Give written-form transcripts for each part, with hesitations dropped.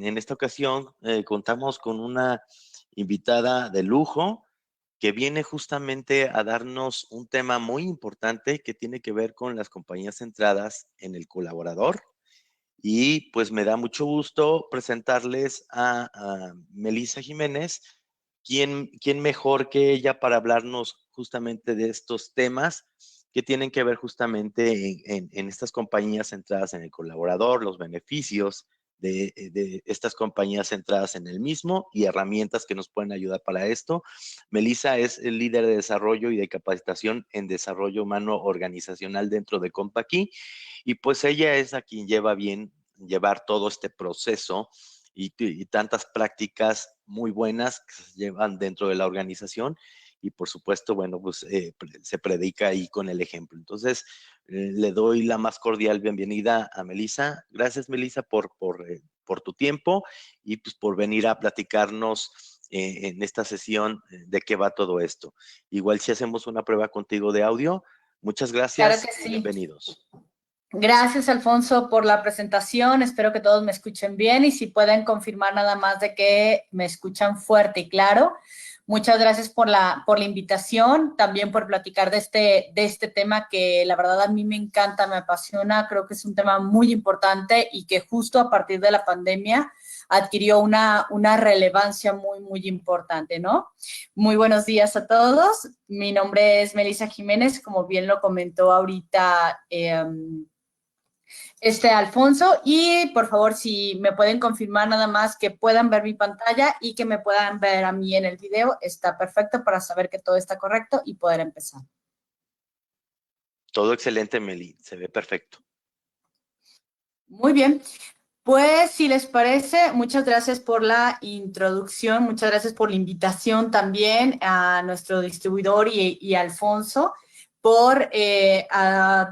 en esta ocasión contamos con una invitada de lujo que viene justamente a darnos un tema muy importante que tiene que ver con las compañías centradas en el colaborador. Y pues me da mucho gusto presentarles a Melissa Jiménez, ¿quién mejor que ella para hablarnos justamente de estos temas que tienen que ver justamente en estas compañías centradas en el colaborador, los beneficios de estas compañías centradas en el mismo y herramientas que nos pueden ayudar para esto. Melissa es el líder de desarrollo y de capacitación en desarrollo humano organizacional dentro de Compaqui, y pues ella es a quien llevar todo este proceso y tantas prácticas muy buenas que se llevan dentro de la organización. Y por supuesto, bueno, pues se predica ahí con el ejemplo. Entonces, le doy la más cordial bienvenida a Melissa. Gracias, Melissa, por tu tiempo y pues por venir a platicarnos en esta sesión de qué va todo esto. Igual si hacemos una prueba contigo de audio. Muchas gracias. Claro que sí. Bienvenidos. Gracias, Alfonso, por la presentación. Espero que todos me escuchen bien y si pueden confirmar nada más de que me escuchan fuerte y claro. Muchas gracias por la invitación, también por platicar de este tema que la verdad a mí me encanta, me apasiona. Creo que es un tema muy importante y que justo a partir de la pandemia adquirió una relevancia muy, muy importante, ¿no? Muy buenos días a todos. Mi nombre es Melissa Jiménez, como bien lo comentó ahorita Alfonso, y por favor, si me pueden confirmar nada más que puedan ver mi pantalla y que me puedan ver a mí en el video, está perfecto para saber que todo está correcto y poder empezar. Todo excelente, Meli, se ve perfecto. Muy bien, pues si les parece, muchas gracias por la introducción, muchas gracias por la invitación también a nuestro distribuidor y a Alfonso, por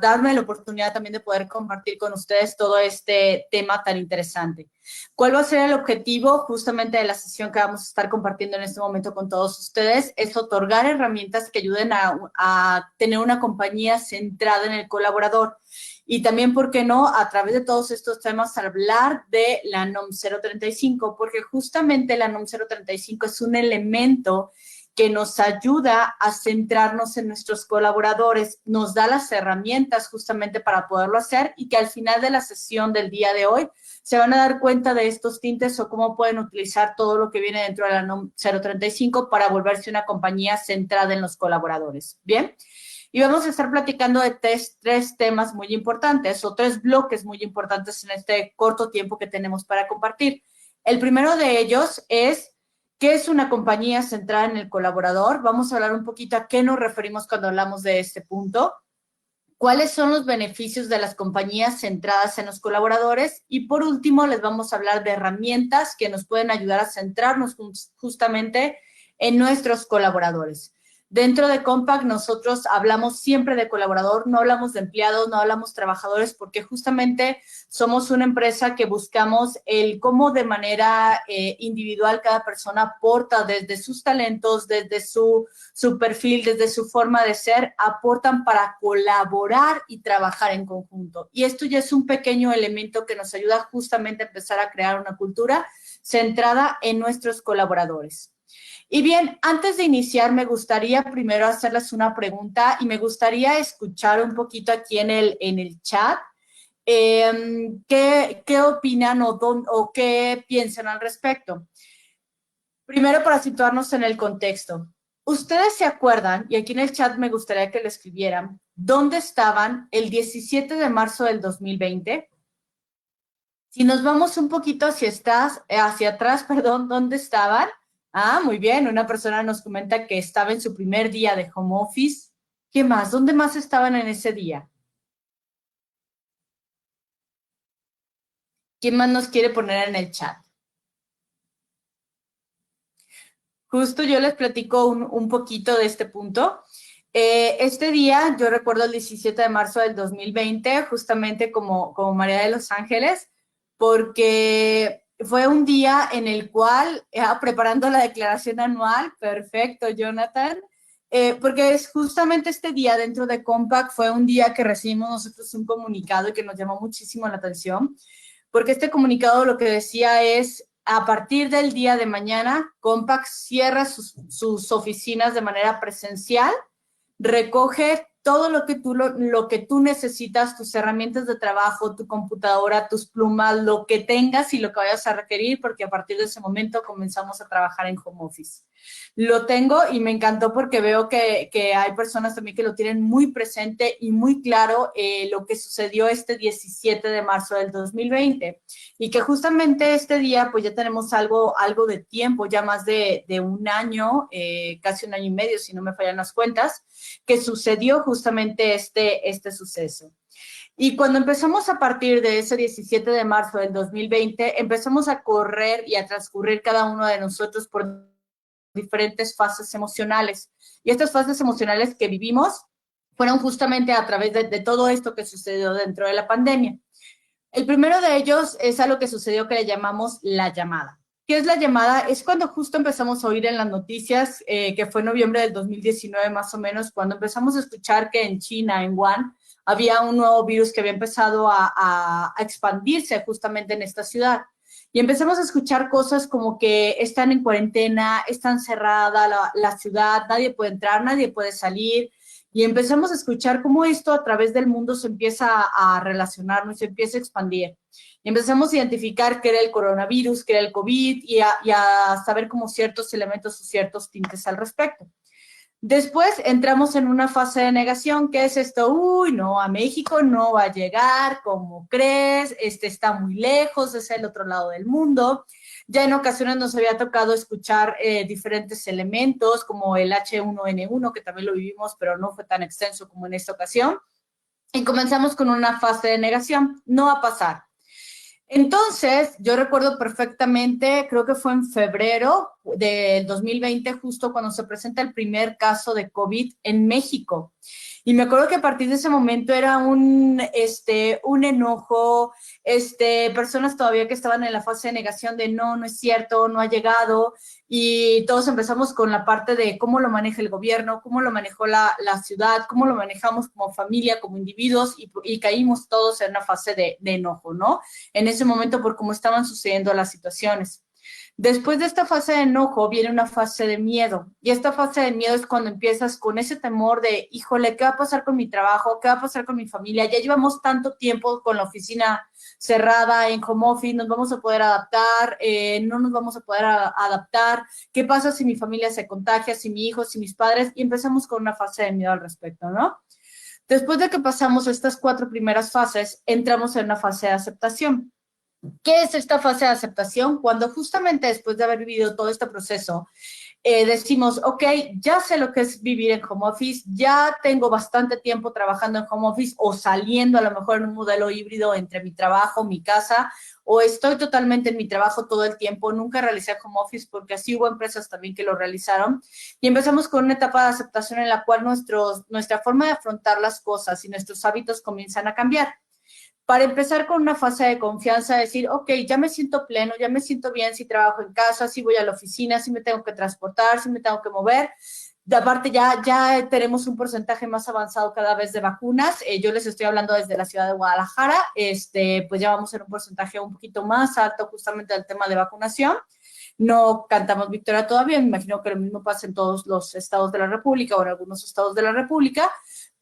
darme la oportunidad también de poder compartir con ustedes todo este tema tan interesante. ¿Cuál va a ser el objetivo justamente de la sesión que vamos a estar compartiendo en este momento con todos ustedes? Es otorgar herramientas que ayuden a tener una compañía centrada en el colaborador. Y también, ¿por qué no?, a través de todos estos temas, hablar de la NOM 035, porque justamente la NOM 035 es un elemento que nos ayuda a centrarnos en nuestros colaboradores, nos da las herramientas justamente para poderlo hacer y que al final de la sesión del día de hoy se van a dar cuenta de estos tintes o cómo pueden utilizar todo lo que viene dentro de la NOM 035 para volverse una compañía centrada en los colaboradores. ¿Bien? Y vamos a estar platicando de tres temas muy importantes o tres bloques muy importantes en este corto tiempo que tenemos para compartir. El primero de ellos es ¿qué es una compañía centrada en el colaborador? Vamos a hablar un poquito a qué nos referimos cuando hablamos de este punto. ¿Cuáles son los beneficios de las compañías centradas en los colaboradores? Y por último, les vamos a hablar de herramientas que nos pueden ayudar a centrarnos justamente en nuestros colaboradores. Dentro de Compact nosotros hablamos siempre de colaborador, no hablamos de empleados, no hablamos trabajadores, porque justamente somos una empresa que buscamos el cómo de manera individual cada persona aporta desde sus talentos, desde su perfil, desde su forma de ser, aportan para colaborar y trabajar en conjunto. Y esto ya es un pequeño elemento que nos ayuda justamente a empezar a crear una cultura centrada en nuestros colaboradores. Y bien, antes de iniciar, me gustaría primero hacerles una pregunta y me gustaría escuchar un poquito aquí en el chat qué opinan o qué piensan al respecto. Primero, para situarnos en el contexto. ¿Ustedes se acuerdan, y aquí en el chat me gustaría que lo escribieran, dónde estaban el 17 de marzo del 2020? Si nos vamos un poquito hacia atrás, ¿dónde estaban? Ah, muy bien, una persona nos comenta que estaba en su primer día de home office. ¿Qué más? ¿Dónde más estaban en ese día? ¿Quién más nos quiere poner en el chat? Justo yo les platico un poquito de este punto. Este día, yo recuerdo el 17 de marzo del 2020, justamente como María de los Ángeles, porque fue un día en el cual, preparando la declaración anual, perfecto, Jonathan, porque es justamente este día dentro de Compact, fue un día que recibimos nosotros un comunicado y que nos llamó muchísimo la atención, porque este comunicado lo que decía es, a partir del día de mañana, Compaq cierra sus oficinas de manera presencial, recoge todo lo que tú necesitas, tus herramientas de trabajo, tu computadora, tus plumas, lo que tengas y lo que vayas a requerir, porque a partir de ese momento comenzamos a trabajar en home office. Lo tengo y me encantó porque veo que hay personas también que lo tienen muy presente y muy claro lo que sucedió este 17 de marzo del 2020 y que justamente este día pues ya tenemos algo de tiempo, ya más de un año, casi un año y medio si no me fallan las cuentas, que sucedió justamente este suceso. Y cuando empezamos a partir de ese 17 de marzo del 2020, empezamos a correr y a transcurrir cada uno de nosotros por diferentes fases emocionales. Y estas fases emocionales que vivimos fueron justamente a través de todo esto que sucedió dentro de la pandemia. El primero de ellos es algo que sucedió que le llamamos la llamada. ¿Qué es la llamada? Es cuando justo empezamos a oír en las noticias, que fue en noviembre del 2019 más o menos, cuando empezamos a escuchar que en China, en Wuhan, había un nuevo virus que había empezado a expandirse justamente en esta ciudad. Y empezamos a escuchar cosas como que están en cuarentena, están cerrada la ciudad, nadie puede entrar, nadie puede salir. Y empezamos a escuchar cómo esto a través del mundo se empieza a relacionarnos, se empieza a expandir. Y empezamos a identificar qué era el coronavirus, qué era el COVID y a saber como ciertos elementos o ciertos tintes al respecto. Después entramos en una fase de negación, ¿qué es esto? Uy, no, a México no va a llegar, ¿cómo crees? Está muy lejos, es el otro lado del mundo. Ya en ocasiones nos había tocado escuchar diferentes elementos, como el H1N1, que también lo vivimos, pero no fue tan extenso como en esta ocasión. Y comenzamos con una fase de negación, no va a pasar. Entonces, yo recuerdo perfectamente, creo que fue en febrero del 2020, justo cuando se presenta el primer caso de COVID en México. Y me acuerdo que a partir de ese momento era un enojo, personas todavía que estaban en la fase de negación de no, no es cierto, no ha llegado. Y todos empezamos con la parte de cómo lo maneja el gobierno, cómo lo manejó la ciudad, cómo lo manejamos como familia, como individuos, y caímos todos en una fase de enojo, ¿no? En ese momento por cómo estaban sucediendo las situaciones. Después de esta fase de enojo viene una fase de miedo, y esta fase de miedo es cuando empiezas con ese temor de, híjole, ¿qué va a pasar con mi trabajo? ¿Qué va a pasar con mi familia? Ya llevamos tanto tiempo con la oficina cerrada en home office, nos vamos a poder adaptar, no nos vamos a poder adaptar, ¿qué pasa si mi familia se contagia, si mi hijo, si mis padres? Y empezamos con una fase de miedo al respecto, ¿no? Después de que pasamos estas 4 primeras fases, entramos en una fase de aceptación. ¿Qué es esta fase de aceptación? Cuando justamente después de haber vivido todo este proceso, decimos, ok, ya sé lo que es vivir en home office, ya tengo bastante tiempo trabajando en home office o saliendo a lo mejor en un modelo híbrido entre mi trabajo, mi casa, o estoy totalmente en mi trabajo todo el tiempo, nunca realicé home office porque así hubo empresas también que lo realizaron, y empezamos con una etapa de aceptación en la cual nuestra forma de afrontar las cosas y nuestros hábitos comienzan a cambiar. Para empezar con una fase de confianza, decir, ok, ya me siento pleno, ya me siento bien si trabajo en casa, si voy a la oficina, si me tengo que transportar, si me tengo que mover. De aparte, ya tenemos un porcentaje más avanzado cada vez de vacunas. Yo les estoy hablando desde la ciudad de Guadalajara. Pues ya vamos en un porcentaje un poquito más alto justamente del tema de vacunación. No cantamos victoria todavía, me imagino que lo mismo pasa en todos los estados de la República o en algunos estados de la República,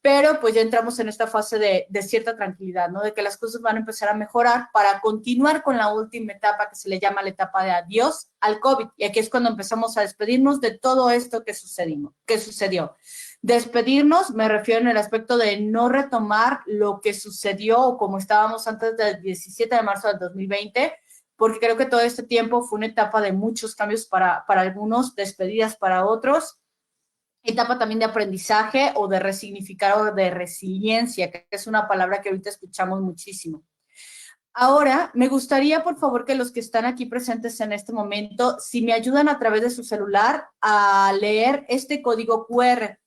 pero pues ya entramos en esta fase de cierta tranquilidad, ¿no? De que las cosas van a empezar a mejorar para continuar con la última etapa que se le llama la etapa de adiós al COVID. Y aquí es cuando empezamos a despedirnos de todo esto que sucedió. Despedirnos, me refiero en el aspecto de no retomar lo que sucedió o como estábamos antes del 17 de marzo del 2020, porque creo que todo este tiempo fue una etapa de muchos cambios para algunos, despedidas para otros, etapa también de aprendizaje o de resignificar o de resiliencia, que es una palabra que ahorita escuchamos muchísimo. Ahora, me gustaría, por favor, que los que están aquí presentes en este momento, si me ayudan a través de su celular a leer este código QR.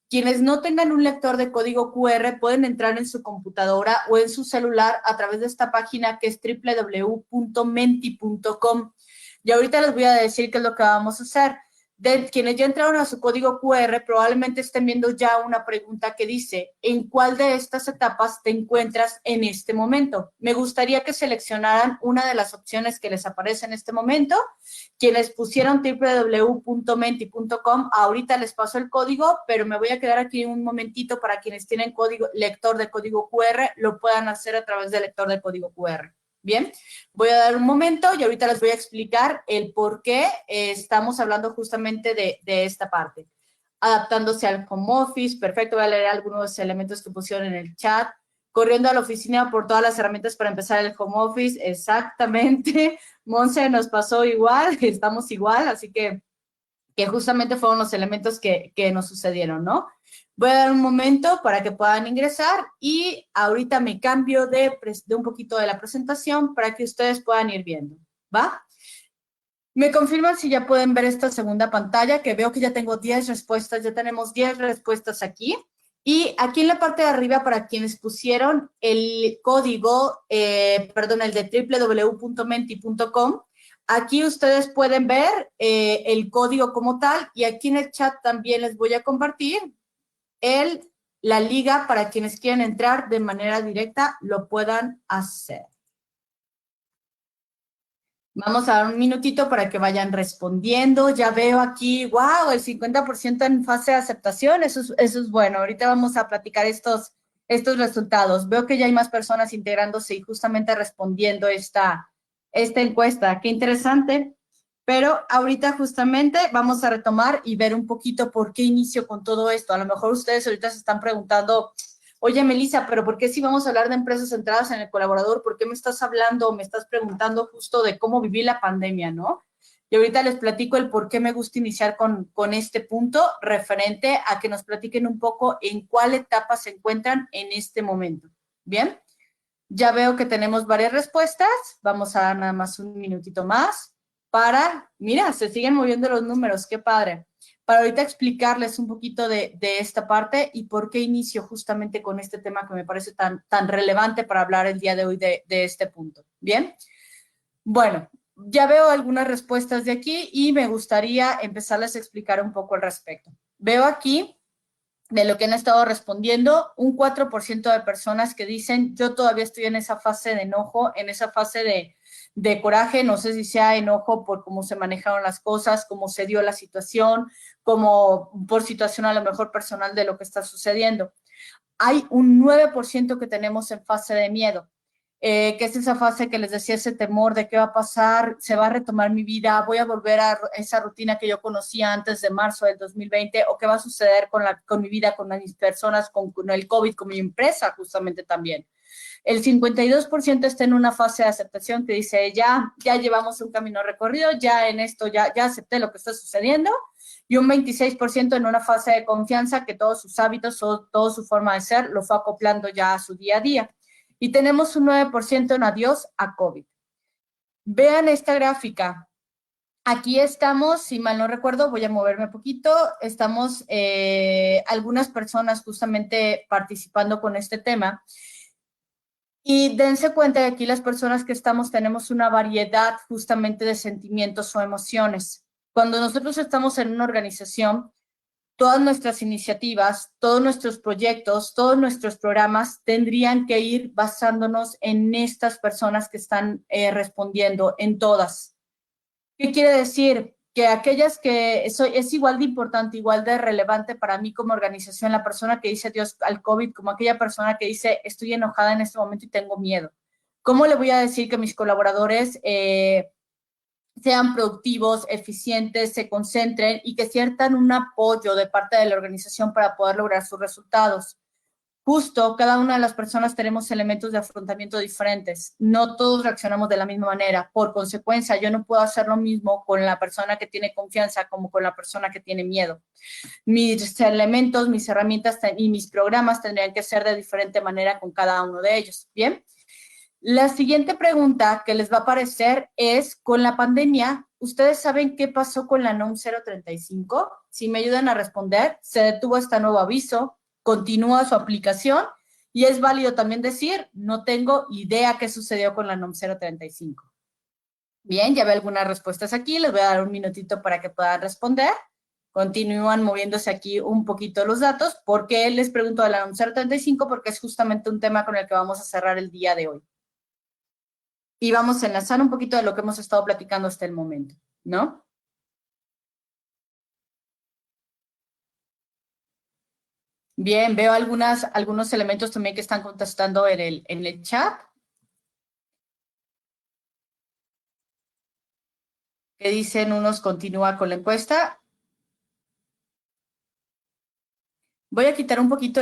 Quienes no tengan un lector de código QR pueden entrar en su computadora o en su celular a través de esta página que es www.menti.com. Y ahorita les voy a decir qué es lo que vamos a hacer. De quienes ya entraron a su código QR, probablemente estén viendo ya una pregunta que dice, ¿en cuál de estas etapas te encuentras en este momento? Me gustaría que seleccionaran una de las opciones que les aparece en este momento. Quienes pusieron www.menti.com, ahorita les paso el código, pero me voy a quedar aquí un momentito para quienes tienen lector de código QR, lo puedan hacer a través del lector de código QR. Bien, voy a dar un momento y ahorita les voy a explicar el por qué estamos hablando justamente de esta parte. Adaptándose al home office, perfecto, voy a leer algunos elementos que pusieron en el chat. Corriendo a la oficina por todas las herramientas para empezar el home office, exactamente. Monse nos pasó igual, estamos igual, así que justamente fueron los elementos que nos sucedieron, ¿no? Voy a dar un momento para que puedan ingresar y ahorita me cambio de un poquito de la presentación para que ustedes puedan ir viendo, ¿va? Me confirman si ya pueden ver esta segunda pantalla, que veo que ya tengo 10 respuestas, ya tenemos 10 respuestas aquí. Y aquí en la parte de arriba, para quienes pusieron el código, el de www.menti.com, aquí ustedes pueden ver el código como tal, y aquí en el chat también les voy a compartir la liga para quienes quieren entrar de manera directa, lo puedan hacer. Vamos a dar un minutito para que vayan respondiendo. Ya veo aquí, wow, el 50% en fase de aceptación, eso es bueno. Ahorita vamos a platicar estos resultados. Veo que ya hay más personas integrándose y justamente respondiendo esta encuesta. Qué interesante. Pero ahorita justamente vamos a retomar y ver un poquito por qué inicio con todo esto. A lo mejor ustedes ahorita se están preguntando, oye, Melissa, pero ¿por qué si vamos a hablar de empresas centradas en el colaborador? ¿Por qué me estás hablando o me estás preguntando justo de cómo viví la pandemia, no? Y ahorita les platico el por qué me gusta iniciar con este punto referente a que nos platiquen un poco en cuál etapa se encuentran en este momento. ¿Bien? Ya veo que tenemos varias respuestas. Vamos a dar nada más un minutito más mira, se siguen moviendo los números, qué padre. Para ahorita explicarles un poquito de esta parte y por qué inicio justamente con este tema que me parece tan relevante para hablar el día de hoy de este punto. ¿Bien? Bueno, ya veo algunas respuestas de aquí y me gustaría empezarles a explicar un poco al respecto. Veo aquí, de lo que han estado respondiendo, un 4% de personas que dicen, yo todavía estoy en esa fase de enojo, en esa fase de coraje, no sé si sea enojo por cómo se manejaron las cosas, cómo se dio la situación, como por situación a lo mejor personal de lo que está sucediendo. Hay un 9% que tenemos en fase de miedo, que es esa fase que les decía, ese temor de qué va a pasar, se va a retomar mi vida, voy a volver a esa rutina que yo conocía antes de marzo del 2020, o qué va a suceder con mi vida, con mis personas, con el COVID, con mi empresa justamente también. El 52% está en una fase de aceptación que dice, ya llevamos un camino recorrido, ya en esto, ya acepté lo que está sucediendo, y un 26% en una fase de confianza que todos sus hábitos o toda su forma de ser lo fue acoplando ya a su día a día. Y tenemos un 9% en adiós a COVID. Vean esta gráfica. Aquí estamos, si mal no recuerdo, voy a moverme un poquito, estamos algunas personas justamente participando con este tema. Y dense cuenta que aquí las personas que estamos tenemos una variedad justamente de sentimientos o emociones. Cuando nosotros estamos en una organización, todas nuestras iniciativas, todos nuestros proyectos, todos nuestros programas tendrían que ir basándonos en estas personas que están respondiendo, en todas. ¿Qué quiere decir? Que aquellas que es igual de importante, igual de relevante para mí como organización, la persona que dice adiós al COVID, como aquella persona que dice estoy enojada en este momento y tengo miedo. ¿Cómo le voy a decir que mis colaboradores sean productivos, eficientes, se concentren y que sientan un apoyo de parte de la organización para poder lograr sus resultados? Justo, cada una de las personas tenemos elementos de afrontamiento diferentes. No todos reaccionamos de la misma manera. Por consecuencia, yo no puedo hacer lo mismo con la persona que tiene confianza como con la persona que tiene miedo. Mis elementos, mis herramientas y mis programas tendrían que ser de diferente manera con cada uno de ellos. ¿Bien? La siguiente pregunta que les va a aparecer es, con la pandemia, ¿ustedes saben qué pasó con la NOM 035? Si me ayudan a responder, se detuvo este nuevo aviso, continúa su aplicación y es válido también decir, no tengo idea qué sucedió con la NOM 035. Bien, ya veo algunas respuestas aquí, les voy a dar un minutito para que puedan responder. Continúan moviéndose aquí un poquito los datos. ¿Por qué les pregunto de la NOM 035? Porque es justamente un tema con el que vamos a cerrar el día de hoy. Y vamos a enlazar un poquito de lo que hemos estado platicando hasta el momento, ¿no? Bien, veo algunos elementos también que están contestando en el chat. Que dicen unos continúa con la encuesta. Voy a quitar un poquito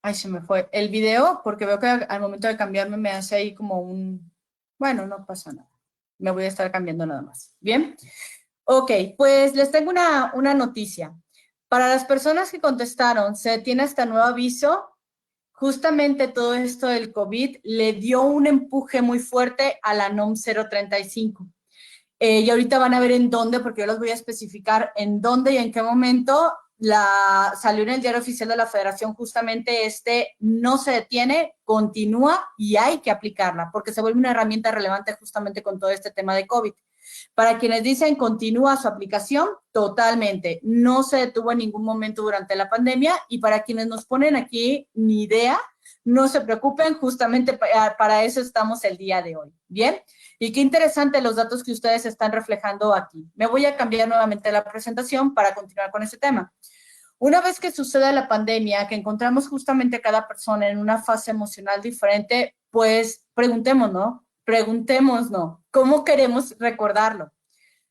Ay, se me fue el video porque veo que al momento de cambiarme me hace ahí como un... Bueno, no pasa nada. Me voy a estar cambiando nada más. ¿Bien? Ok, pues les tengo una noticia. Para las personas que contestaron, se tiene este nuevo aviso. Justamente todo esto del COVID le dio un empuje muy fuerte a la NOM 035. Y ahorita van a ver en dónde, porque yo los voy a especificar en dónde y en qué momento salió en el Diario Oficial de la Federación justamente no se detiene, continúa y hay que aplicarla, porque se vuelve una herramienta relevante justamente con todo este tema de COVID. Para quienes dicen continúa su aplicación, totalmente. No se detuvo en ningún momento durante la pandemia y para quienes nos ponen aquí ni idea, no se preocupen, justamente para eso estamos el día de hoy. ¿Bien? Y qué interesante los datos que ustedes están reflejando aquí. Me voy a cambiar nuevamente la presentación para continuar con este tema. Una vez que sucede la pandemia, que encontramos justamente a cada persona en una fase emocional diferente, pues preguntémonos, ¿cómo queremos recordarlo?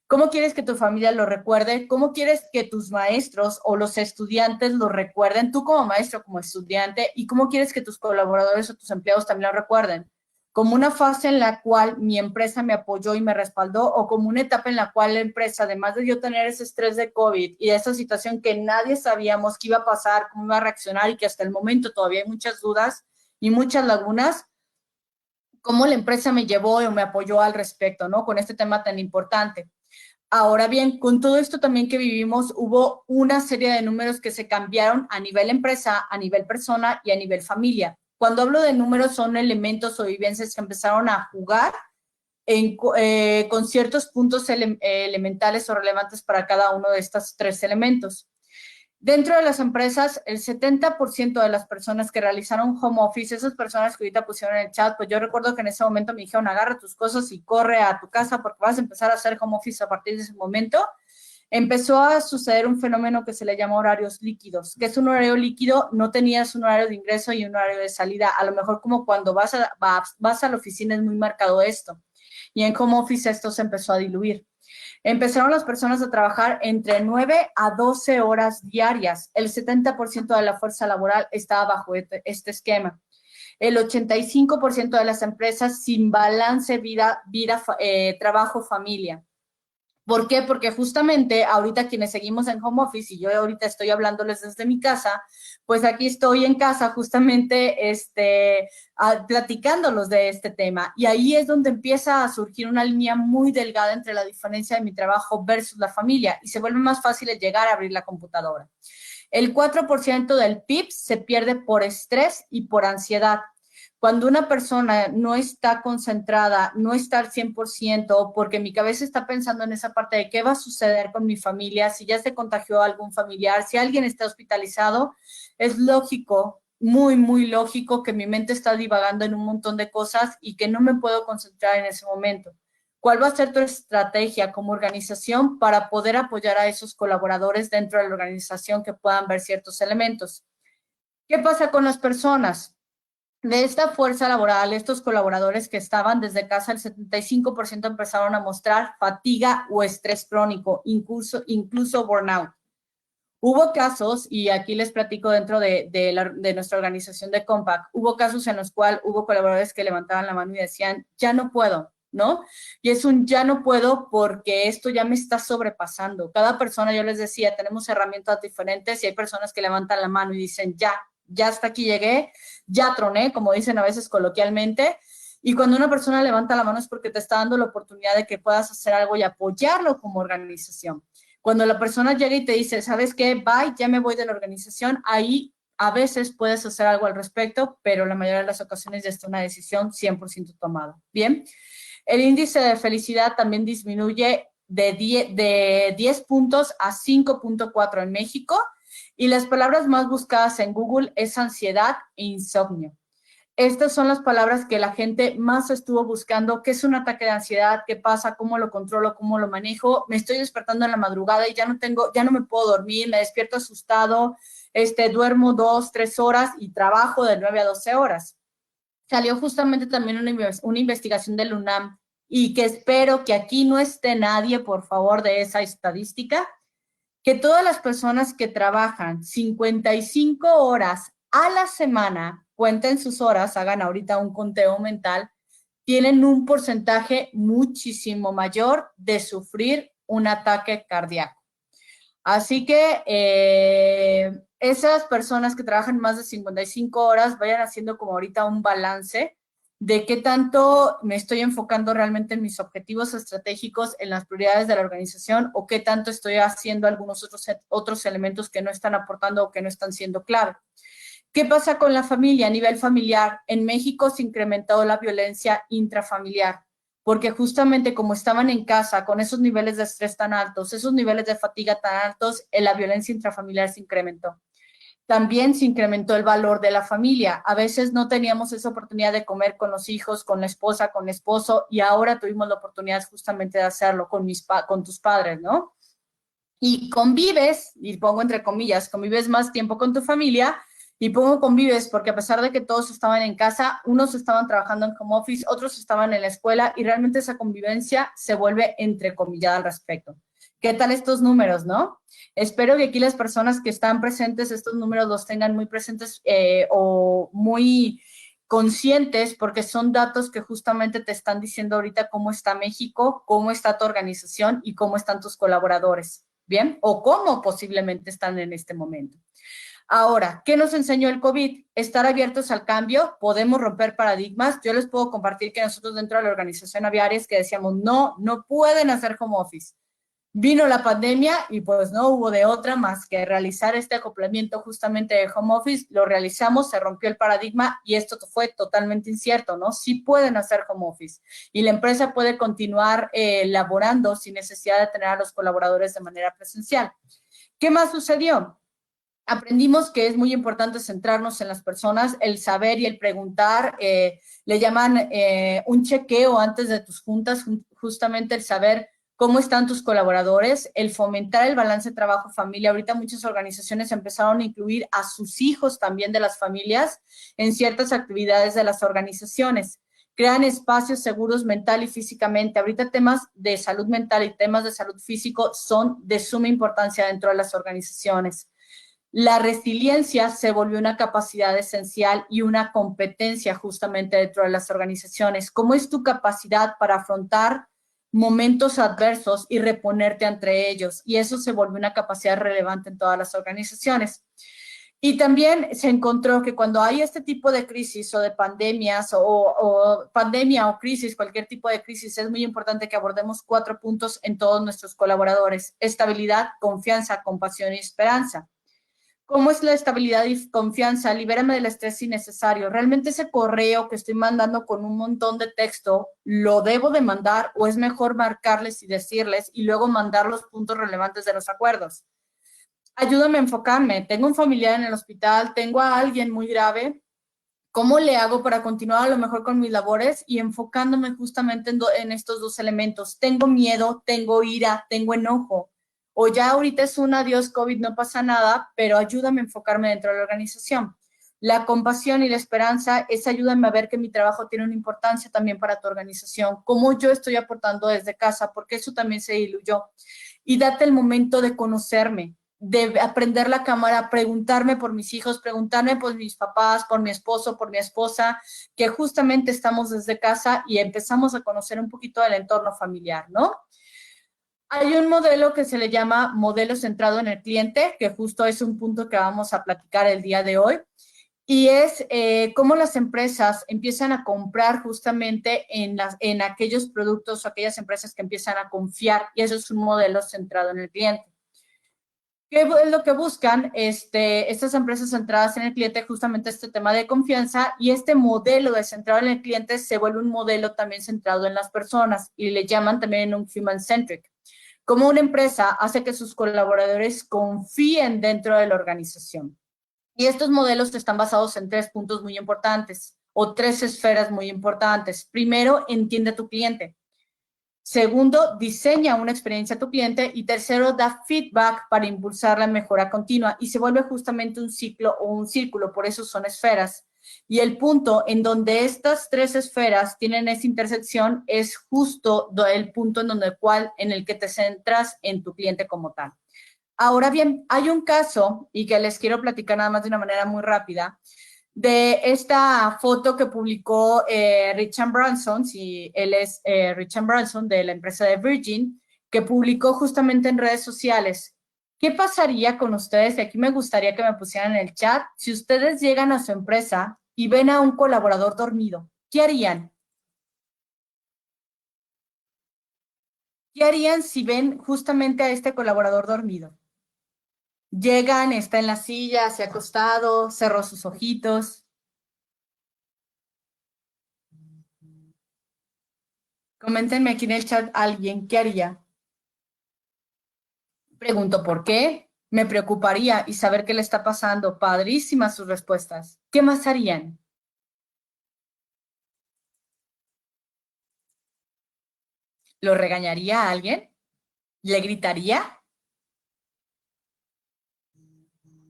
¿Cómo quieres que tu familia lo recuerde? ¿Cómo quieres que tus maestros o los estudiantes lo recuerden? Tú como maestro, como estudiante, ¿y cómo quieres que tus colaboradores o tus empleados también lo recuerden? ¿Como una fase en la cual mi empresa me apoyó y me respaldó o como una etapa en la cual la empresa, además de yo tener ese estrés de COVID y de esa situación que nadie sabíamos qué iba a pasar, cómo iba a reaccionar y que hasta el momento todavía hay muchas dudas y muchas lagunas, cómo la empresa me llevó o me apoyó al respecto, ¿no? Con este tema tan importante. Ahora bien, con todo esto también que vivimos, hubo una serie de números que se cambiaron a nivel empresa, a nivel persona y a nivel familia. Cuando hablo de números, son elementos o vivencias que empezaron a jugar con ciertos puntos elementales o relevantes para cada uno de estos tres elementos. Dentro de las empresas, el 70% de las personas que realizaron home office, esas personas que ahorita pusieron en el chat, pues yo recuerdo que en ese momento me dijeron, agarra tus cosas y corre a tu casa porque vas a empezar a hacer home office a partir de ese momento. Empezó a suceder un fenómeno que se le llama horarios líquidos. ¿Qué es un horario líquido? No tenías un horario de ingreso y un horario de salida. A lo mejor como cuando vas a la oficina es muy marcado esto. Y en home office esto se empezó a diluir. Empezaron las personas a trabajar entre 9 a 12 horas diarias. El 70% de la fuerza laboral estaba bajo este esquema. El 85% de las empresas sin balance trabajo-familia. ¿Por qué? Porque justamente ahorita quienes seguimos en home office y yo ahorita estoy hablándoles desde mi casa, pues aquí estoy en casa justamente platicándolos de este tema. Y ahí es donde empieza a surgir una línea muy delgada entre la diferencia de mi trabajo versus la familia y se vuelve más fácil llegar a abrir la computadora. El 4% del PIB se pierde por estrés y por ansiedad. Cuando una persona no está concentrada, no está al 100%, porque mi cabeza está pensando en esa parte de qué va a suceder con mi familia, si ya se contagió a algún familiar, si alguien está hospitalizado, es lógico, muy, muy lógico que mi mente está divagando en un montón de cosas y que no me puedo concentrar en ese momento. ¿Cuál va a ser tu estrategia como organización para poder apoyar a esos colaboradores dentro de la organización que puedan ver ciertos elementos? ¿Qué pasa con las personas? De esta fuerza laboral, estos colaboradores que estaban desde casa, el 75% empezaron a mostrar fatiga o estrés crónico, incluso burnout. Hubo casos, y aquí les platico dentro de nuestra organización de Compact, hubo casos en los cuales hubo colaboradores que levantaban la mano y decían, ya no puedo, ¿no? Y es un ya no puedo porque esto ya me está sobrepasando. Cada persona, yo les decía, tenemos herramientas diferentes y hay personas que levantan la mano y dicen, ya hasta aquí llegué, ya troné, como dicen a veces coloquialmente, y cuando una persona levanta la mano es porque te está dando la oportunidad de que puedas hacer algo y apoyarlo como organización. Cuando la persona llega y te dice, ¿sabes qué? Bye, ya me voy de la organización, ahí a veces puedes hacer algo al respecto, pero la mayoría de las ocasiones ya está una decisión 100% tomada. Bien, el índice de felicidad también disminuye de 10 puntos a 5.4 en México. Y las palabras más buscadas en Google es ansiedad e insomnio. Estas son las palabras que la gente más estuvo buscando. ¿Qué es un ataque de ansiedad? ¿Qué pasa? ¿Cómo lo controlo? ¿Cómo lo manejo? Me estoy despertando en la madrugada y ya no me puedo dormir, me despierto asustado, duermo 2, 3 horas y trabajo de 9 a 12 horas. Salió justamente también una investigación del UNAM y que espero que aquí no esté nadie, por favor, de esa estadística, que todas las personas que trabajan 55 horas a la semana, cuenten sus horas, hagan ahorita un conteo mental, tienen un porcentaje muchísimo mayor de sufrir un ataque cardíaco. Así que esas personas que trabajan más de 55 horas vayan haciendo como ahorita un balance de qué tanto me estoy enfocando realmente en mis objetivos estratégicos, en las prioridades de la organización, o qué tanto estoy haciendo algunos otros elementos que no están aportando o que no están siendo clave. ¿Qué pasa con la familia? A nivel familiar, en México se incrementó la violencia intrafamiliar, porque justamente como estaban en casa con esos niveles de estrés tan altos, esos niveles de fatiga tan altos, la violencia intrafamiliar se incrementó. También se incrementó el valor de la familia. A veces no teníamos esa oportunidad de comer con los hijos, con la esposa, con el esposo, y ahora tuvimos la oportunidad justamente de hacerlo con tus padres, ¿no? Y convives, y pongo entre comillas, convives más tiempo con tu familia, y pongo convives porque a pesar de que todos estaban en casa, unos estaban trabajando en home office, otros estaban en la escuela, y realmente esa convivencia se vuelve entrecomillada al respecto. ¿Qué tal estos números, no? Espero que aquí las personas que están presentes, estos números los tengan muy presentes o muy conscientes, porque son datos que justamente te están diciendo ahorita cómo está México, cómo está tu organización y cómo están tus colaboradores, ¿bien? O cómo posiblemente están en este momento. Ahora, ¿qué nos enseñó el COVID? Estar abiertos al cambio, podemos romper paradigmas. Yo les puedo compartir que nosotros dentro de la organización había áreas que decíamos, no pueden hacer home office. Vino la pandemia y pues no hubo de otra más que realizar este acoplamiento justamente de home office. Lo realizamos, se rompió el paradigma y esto fue totalmente incierto, ¿no? Sí pueden hacer home office y la empresa puede continuar laborando sin necesidad de tener a los colaboradores de manera presencial. ¿Qué más sucedió? Aprendimos que es muy importante centrarnos en las personas, el saber y el preguntar, le llaman un chequeo antes de tus juntas, justamente el saber cómo están tus colaboradores, el fomentar el balance trabajo-familia. Ahorita muchas organizaciones empezaron a incluir a sus hijos también de las familias en ciertas actividades de las organizaciones. Crean espacios seguros mental y físicamente. Ahorita temas de salud mental y temas de salud físico son de suma importancia dentro de las organizaciones. La resiliencia se volvió una capacidad esencial y una competencia justamente dentro de las organizaciones. ¿Cómo es tu capacidad para afrontar momentos adversos y reponerte entre ellos? Y eso se volvió una capacidad relevante en todas las organizaciones. Y también se encontró que cuando hay este tipo de crisis o de pandemias o pandemia o crisis, cualquier tipo de crisis, es muy importante que abordemos 4 puntos en todos nuestros colaboradores: estabilidad, confianza, compasión y esperanza. ¿Cómo es la estabilidad y confianza? Libérame del estrés innecesario. ¿Realmente ese correo que estoy mandando con un montón de texto lo debo de mandar o es mejor marcarles y decirles y luego mandar los puntos relevantes de los acuerdos? Ayúdame a enfocarme. Tengo un familiar en el hospital, tengo a alguien muy grave. ¿Cómo le hago para continuar a lo mejor con mis labores y enfocándome justamente en estos 2 elementos? Tengo miedo, tengo ira, tengo enojo. O ya ahorita es un adiós COVID, no pasa nada, pero ayúdame a enfocarme dentro de la organización. La compasión y la esperanza es ayúdame a ver que mi trabajo tiene una importancia también para tu organización. Cómo yo estoy aportando desde casa, porque eso también se diluyó. Y date el momento de conocerme, de aprender la cámara, preguntarme por mis hijos, preguntarme por mis papás, por mi esposo, por mi esposa, que justamente estamos desde casa y empezamos a conocer un poquito del entorno familiar, ¿no? Hay un modelo que se le llama modelo centrado en el cliente, que justo es un punto que vamos a platicar el día de hoy, y es cómo las empresas empiezan a comprar justamente en aquellos productos o aquellas empresas que empiezan a confiar, y eso es un modelo centrado en el cliente. ¿Qué es lo que buscan estas empresas centradas en el cliente? Justamente este tema de confianza, y este modelo de centrado en el cliente se vuelve un modelo también centrado en las personas y le llaman también un human-centric. Cómo una empresa hace que sus colaboradores confíen dentro de la organización. Y estos modelos están basados en 3 puntos muy importantes o 3 esferas muy importantes. Primero, entiende a tu cliente. Segundo, diseña una experiencia a tu cliente. Y tercero, da feedback para impulsar la mejora continua. Y se vuelve justamente un ciclo o un círculo, por eso son esferas. Y el punto en donde estas 3 esferas tienen esa intersección es justo el punto en el que te centras en tu cliente como tal. Ahora bien, hay un caso, y que les quiero platicar nada más de una manera muy rápida, de esta foto que publicó Richard Branson, si él es Richard Branson de la empresa de Virgin, que publicó justamente en redes sociales. ¿Qué pasaría con ustedes? Y aquí me gustaría que me pusieran en el chat. Si ustedes llegan a su empresa y ven a un colaborador dormido, ¿qué harían? ¿Qué harían si ven justamente a este colaborador dormido? Llegan, está en la silla, se ha acostado, cerró sus ojitos. Coméntenme aquí en el chat alguien, ¿qué haría? Pregunto por qué. Me preocuparía y saber qué le está pasando. Padrísimas sus respuestas. ¿Qué más harían? ¿Lo regañaría a alguien? ¿Le gritaría?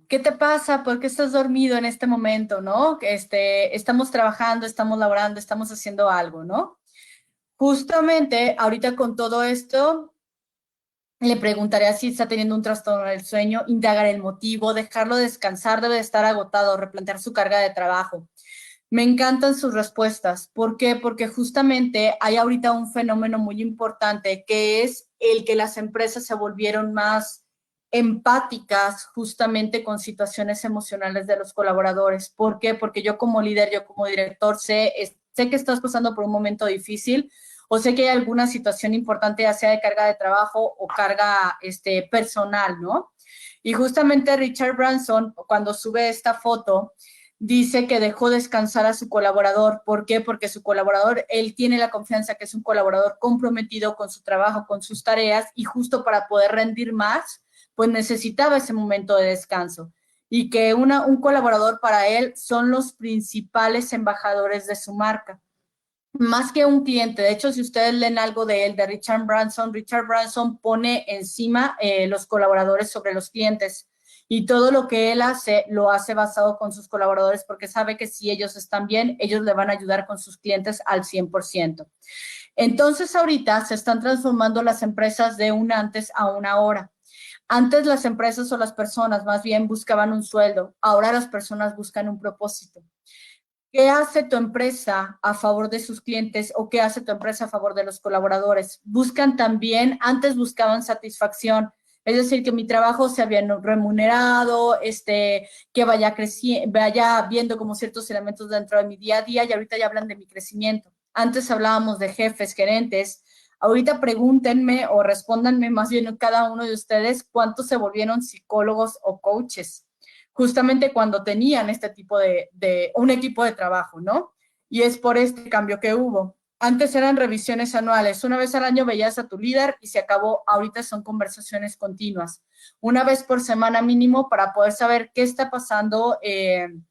¿Qué te pasa? ¿Por qué estás dormido en este momento, no? Estamos trabajando, estamos laborando, estamos haciendo algo, ¿no? Justamente ahorita con todo esto, le preguntaría si está teniendo un trastorno del sueño, indagar el motivo, dejarlo descansar, debe de estar agotado, replantear su carga de trabajo. Me encantan sus respuestas. ¿Por qué? Porque justamente hay ahorita un fenómeno muy importante que es el que las empresas se volvieron más empáticas justamente con situaciones emocionales de los colaboradores. ¿Por qué? Porque yo como líder, yo como director, sé que estás pasando por un momento difícil o sé que hay alguna situación importante, ya sea de carga de trabajo o carga personal, ¿no? Y justamente Richard Branson, cuando sube esta foto, dice que dejó descansar a su colaborador. ¿Por qué? Porque su colaborador, él tiene la confianza que es un colaborador comprometido con su trabajo, con sus tareas, y justo para poder rendir más, pues necesitaba ese momento de descanso. Y que un colaborador para él son los principales embajadores de su marca. Más que un cliente. De hecho, si ustedes leen algo de él, de Richard Branson pone encima los colaboradores sobre los clientes. Y todo lo que él hace, lo hace basado con sus colaboradores porque sabe que si ellos están bien, ellos le van a ayudar con sus clientes al 100%. Entonces, ahorita se están transformando las empresas de un antes a una ahora. Antes las empresas o las personas más bien buscaban un sueldo. Ahora las personas buscan un propósito. ¿Qué hace tu empresa a favor de sus clientes o qué hace tu empresa a favor de los colaboradores? Buscan también, antes buscaban satisfacción, es decir, que mi trabajo sea bien remunerado, que vaya creciendo, vaya viendo como ciertos elementos dentro de mi día a día, y ahorita ya hablan de mi crecimiento. Antes hablábamos de jefes, gerentes. Ahorita pregúntenme o respóndanme más bien cada uno de ustedes cuántos se volvieron psicólogos o coaches justamente cuando tenían este tipo un equipo de trabajo, ¿no? Y es por este cambio que hubo. Antes eran revisiones anuales, una vez al año veías a tu líder y se acabó. Ahorita son conversaciones continuas, una vez por semana mínimo para poder saber qué está pasando en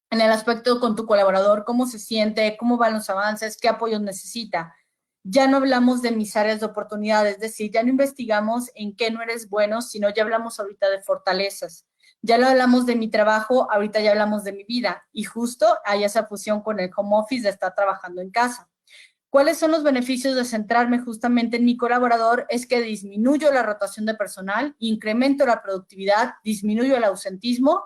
el aspecto con tu colaborador, cómo se siente, cómo van los avances, qué apoyos necesita. Ya no hablamos de mis áreas de oportunidad, es decir, ya no investigamos en qué no eres bueno, sino ya hablamos ahorita de fortalezas. Ya lo hablamos de mi trabajo, ahorita ya hablamos de mi vida. Y justo hay esa fusión con el home office de estar trabajando en casa. ¿Cuáles son los beneficios de centrarme justamente en mi colaborador? Es que disminuyo la rotación de personal, incremento la productividad, disminuyo el ausentismo.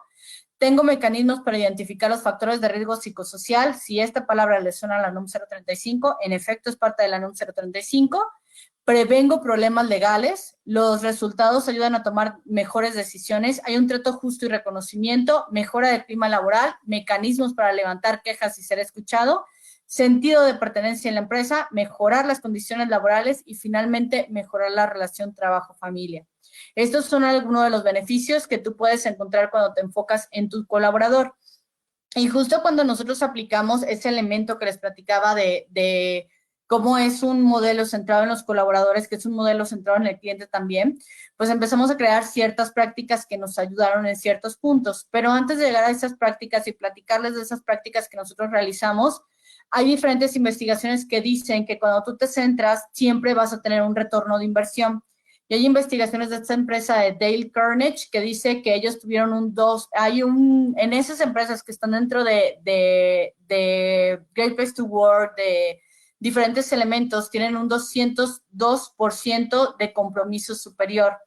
Tengo mecanismos para identificar los factores de riesgo psicosocial. Si esta palabra le suena a la NUM 035, en efecto es parte de la NUM 035. Prevengo problemas legales. Los resultados ayudan a tomar mejores decisiones. Hay un trato justo y reconocimiento, mejora del clima laboral, mecanismos para levantar quejas y ser escuchado, sentido de pertenencia en la empresa, mejorar las condiciones laborales y finalmente mejorar la relación trabajo-familia. Estos son algunos de los beneficios que tú puedes encontrar cuando te enfocas en tu colaborador. Y justo cuando nosotros aplicamos ese elemento que les platicaba de cómo es un modelo centrado en los colaboradores, que es un modelo centrado en el cliente también, pues empezamos a crear ciertas prácticas que nos ayudaron en ciertos puntos. Pero antes de llegar a esas prácticas y platicarles de esas prácticas que nosotros realizamos, hay diferentes investigaciones que dicen que cuando tú te centras, siempre vas a tener un retorno de inversión. Y hay investigaciones de esta empresa de Dale Carnegie que dice que ellos tuvieron en esas empresas que están dentro de Great Place to Work, de diferentes elementos, tienen un 202% de compromiso superior.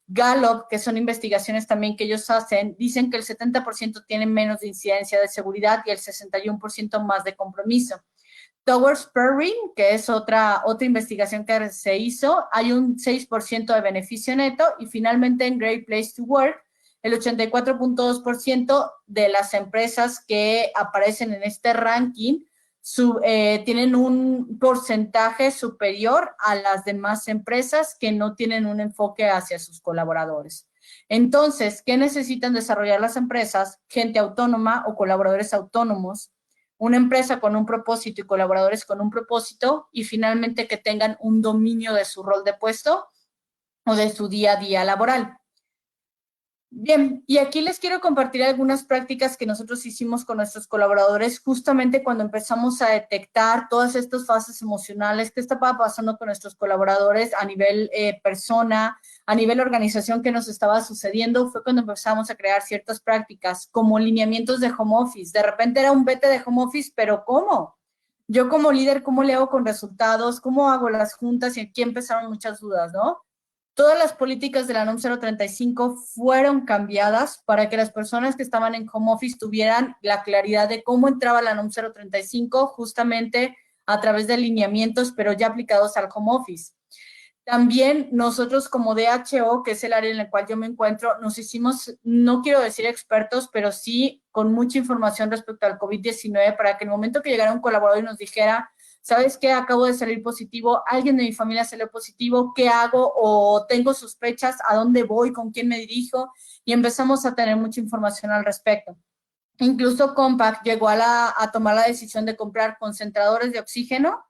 Gallup, que son investigaciones también que ellos hacen, dicen que el 70% tienen menos de incidencia de seguridad y el 61% más de compromiso. Towers Perrin, que es otra investigación que se hizo, hay un 6% de beneficio neto y finalmente en Great Place to Work, el 84.2% de las empresas que aparecen en este ranking tienen un porcentaje superior a las demás empresas que no tienen un enfoque hacia sus colaboradores. Entonces, ¿qué necesitan desarrollar las empresas? Gente autónoma o colaboradores autónomos, una empresa con un propósito y colaboradores con un propósito, y finalmente que tengan un dominio de su rol de puesto o de su día a día laboral. Bien, y aquí les quiero compartir algunas prácticas que nosotros hicimos con nuestros colaboradores justamente cuando empezamos a detectar todas estas fases emocionales, qué estaba pasando con nuestros colaboradores a nivel persona, a nivel organización, que nos estaba sucediendo. Fue cuando empezamos a crear ciertas prácticas como lineamientos de home office. De repente era un vete de home office, pero ¿cómo? Yo como líder, ¿cómo le hago con resultados? ¿Cómo hago las juntas? Y aquí empezaron muchas dudas, ¿no? Todas las políticas de la NOM 035 fueron cambiadas para que las personas que estaban en home office tuvieran la claridad de cómo entraba la NOM 035 justamente a través de lineamientos, pero ya aplicados al home office. También nosotros como DHO, que es el área en la cual yo me encuentro, nos hicimos, no quiero decir expertos, pero sí con mucha información respecto al COVID-19 para que en el momento que llegara un colaborador y nos dijera, ¿sabes qué? Acabo de salir positivo, alguien de mi familia salió positivo, ¿qué hago? O tengo sospechas, ¿a dónde voy? ¿Con quién me dirijo? Y empezamos a tener mucha información al respecto. Incluso Compaq llegó a tomar la decisión de comprar concentradores de oxígeno,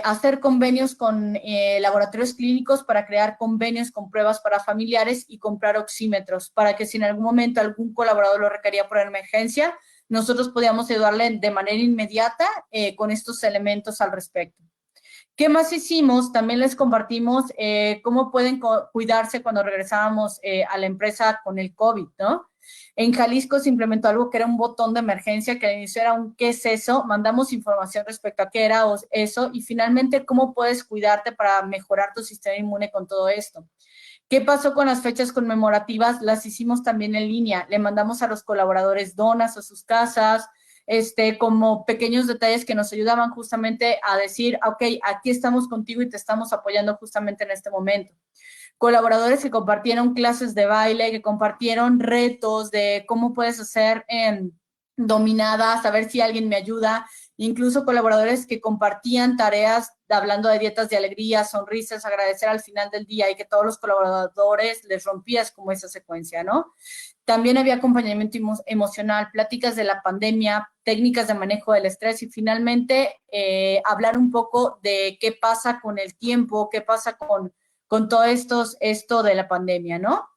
hacer convenios con laboratorios clínicos para crear convenios con pruebas para familiares y comprar oxímetros para que si en algún momento algún colaborador lo requería por emergencia, nosotros podíamos ayudarle de manera inmediata con estos elementos al respecto. ¿Qué más hicimos? También les compartimos cómo pueden cuidarse cuando regresábamos a la empresa con el COVID, ¿no? En Jalisco se implementó algo que era un botón de emergencia, que al inicio era un ¿qué es eso? Mandamos información respecto a qué era eso y finalmente cómo puedes cuidarte para mejorar tu sistema inmune con todo esto. ¿Qué pasó con las fechas conmemorativas? Las hicimos también en línea. Le mandamos a los colaboradores donas a sus casas, como pequeños detalles que nos ayudaban justamente a decir, ok, aquí estamos contigo y te estamos apoyando justamente en este momento. Colaboradores que compartieron clases de baile, que compartieron retos de cómo puedes hacer dominadas, a ver si alguien me ayuda. Incluso colaboradores que compartían tareas hablando de dietas de alegría, sonrisas, agradecer al final del día y que todos los colaboradores les rompías como esa secuencia, ¿no? También había acompañamiento emocional, pláticas de la pandemia, técnicas de manejo del estrés y finalmente hablar un poco de qué pasa con el tiempo, qué pasa con todo esto de la pandemia, ¿no?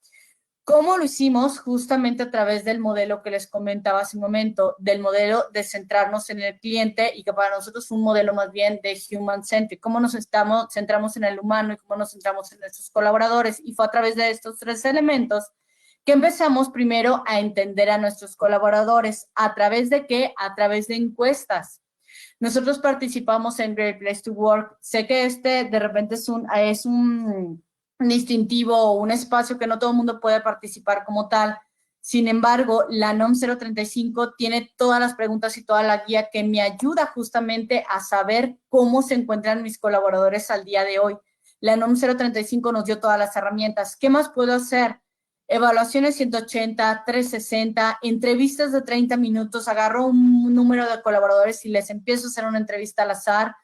¿Cómo lo hicimos? Justamente a través del modelo que les comentaba hace un momento, del modelo de centrarnos en el cliente y que para nosotros es un modelo más bien de human-centric. ¿Cómo nos centramos en el humano y cómo nos centramos en nuestros colaboradores? Y fue a través de estos tres elementos que empezamos primero a entender a nuestros colaboradores. ¿A través de qué? A través de encuestas. Nosotros participamos en Great Place to Work. Sé que de repente es un distintivo o un espacio que no todo el mundo puede participar como tal. Sin embargo, la NOM 035 tiene todas las preguntas y toda la guía que me ayuda justamente a saber cómo se encuentran mis colaboradores al día de hoy. La NOM 035 nos dio todas las herramientas. ¿Qué más puedo hacer? Evaluaciones 180, 360, entrevistas de 30 minutos, agarro un número de colaboradores y les empiezo a hacer una entrevista al azar,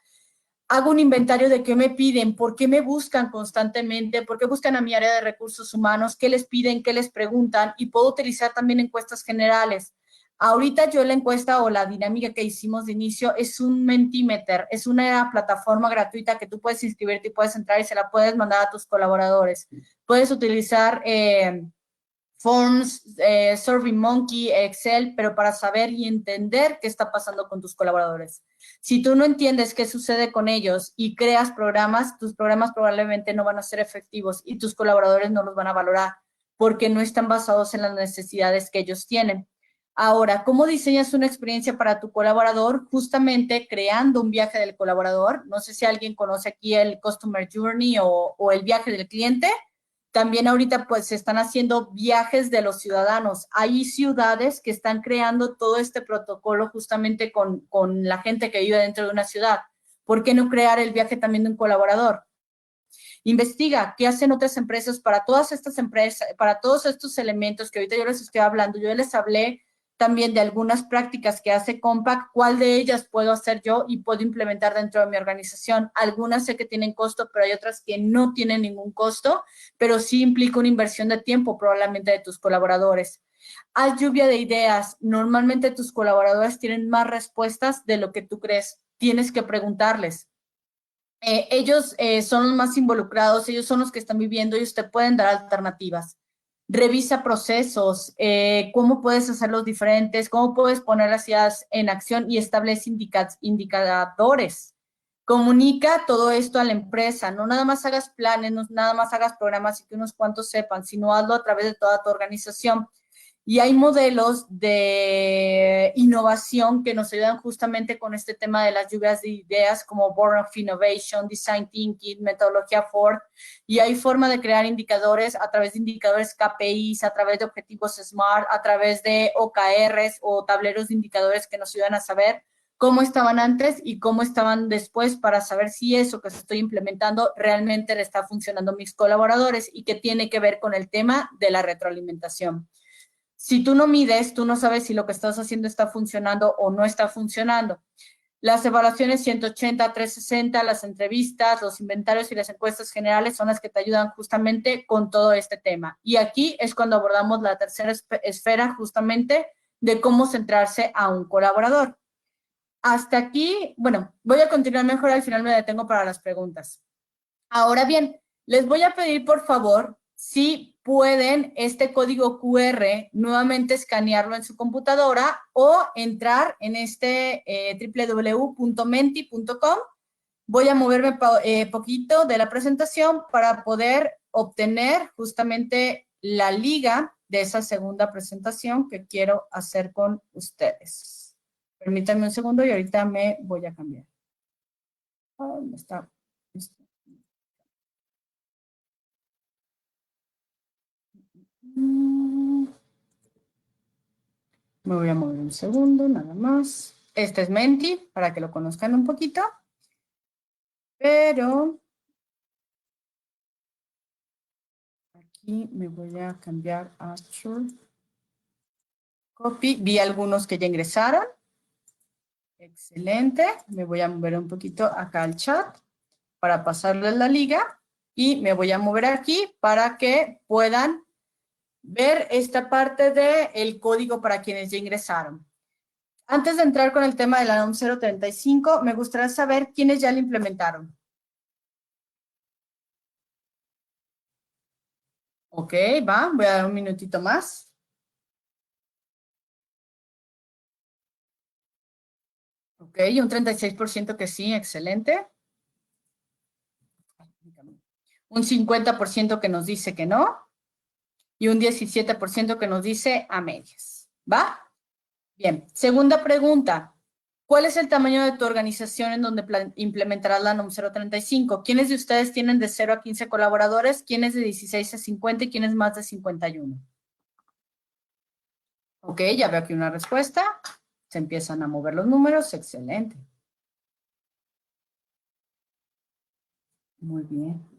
hago un inventario de qué me piden, por qué me buscan constantemente, por qué buscan a mi área de recursos humanos, qué les piden, qué les preguntan, y puedo utilizar también encuestas generales. Ahorita yo la encuesta o la dinámica que hicimos de inicio es un Mentimeter, es una plataforma gratuita que tú puedes inscribirte y puedes entrar y se la puedes mandar a tus colaboradores. Puedes utilizar Forms, SurveyMonkey, Excel, pero para saber y entender qué está pasando con tus colaboradores. Si tú no entiendes qué sucede con ellos y creas programas, tus programas probablemente no van a ser efectivos y tus colaboradores no los van a valorar porque no están basados en las necesidades que ellos tienen. Ahora, ¿cómo diseñas una experiencia para tu colaborador? Justamente creando un viaje del colaborador. No sé si alguien conoce aquí el Customer Journey o el viaje del cliente. También ahorita pues se están haciendo viajes de los ciudadanos. Hay ciudades que están creando todo este protocolo justamente con la gente que vive dentro de una ciudad. ¿Por qué no crear el viaje también de un colaborador? Investiga qué hacen otras empresas para todas estas empresas, para todos estos elementos que ahorita yo les estoy hablando. Yo les hablé también de algunas prácticas que hace Compaq, cuál de ellas puedo hacer yo y puedo implementar dentro de mi organización. Algunas sé que tienen costo, pero hay otras que no tienen ningún costo, pero sí implica una inversión de tiempo probablemente de tus colaboradores. Haz lluvia de ideas. Normalmente tus colaboradores tienen más respuestas de lo que tú crees. Tienes que preguntarles. Ellos son los más involucrados, ellos son los que están viviendo, ellos te pueden dar alternativas. Revisa procesos, cómo puedes hacerlos diferentes, cómo puedes poner las ideas en acción y establece indicadores. Comunica todo esto a la empresa, no nada más hagas planes, no nada más hagas programas y que unos cuantos sepan, sino hazlo a través de toda tu organización. Y hay modelos de innovación que nos ayudan justamente con este tema de las lluvias de ideas como Born of Innovation, Design Thinking, metodología Ford. Y hay forma de crear indicadores a través de indicadores KPIs, a través de objetivos SMART, a través de OKRs o tableros de indicadores que nos ayudan a saber cómo estaban antes y cómo estaban después para saber si eso que estoy implementando realmente le está funcionando a mis colaboradores y que tiene que ver con el tema de la retroalimentación. Si tú no mides, tú no sabes si lo que estás haciendo está funcionando o no está funcionando. Las evaluaciones 180, 360, las entrevistas, los inventarios y las encuestas generales son las que te ayudan justamente con todo este tema. Y aquí es cuando abordamos la tercera esfera justamente de cómo centrarse a un colaborador. Hasta aquí, bueno, voy a continuar mejor, al final me detengo para las preguntas. Ahora bien, les voy a pedir por favor si pueden este código QR nuevamente escanearlo en su computadora o entrar en este www.menti.com. Voy a moverme poquito de la presentación para poder obtener justamente la liga de esa segunda presentación que quiero hacer con ustedes. Permítanme un segundo y ahorita me voy a cambiar. ¿Dónde está? Me voy a mover un segundo, nada más. Este es Menti, para que lo conozcan un poquito. Pero aquí me voy a cambiar a Short Copy. Vi algunos que ya ingresaron. Excelente. Me voy a mover un poquito acá al chat para pasarles la liga. Y me voy a mover aquí para que puedan ver esta parte del código para quienes ya ingresaron. Antes de entrar con el tema de la NOM 035, me gustaría saber quiénes ya lo implementaron. Ok, va, voy a dar un minutito más. Ok, un 36% que sí, excelente. Un 50% que nos dice que no. Y un 17% que nos dice a medias. ¿Va? Bien, segunda pregunta. ¿Cuál es el tamaño de tu organización en donde implementarás la NOM 035? ¿Quiénes de ustedes tienen de 0 a 15 colaboradores? ¿Quiénes de 16 a 50 y quiénes más de 51? Ok, ya veo aquí una respuesta. Se empiezan a mover los números. Excelente. Muy bien.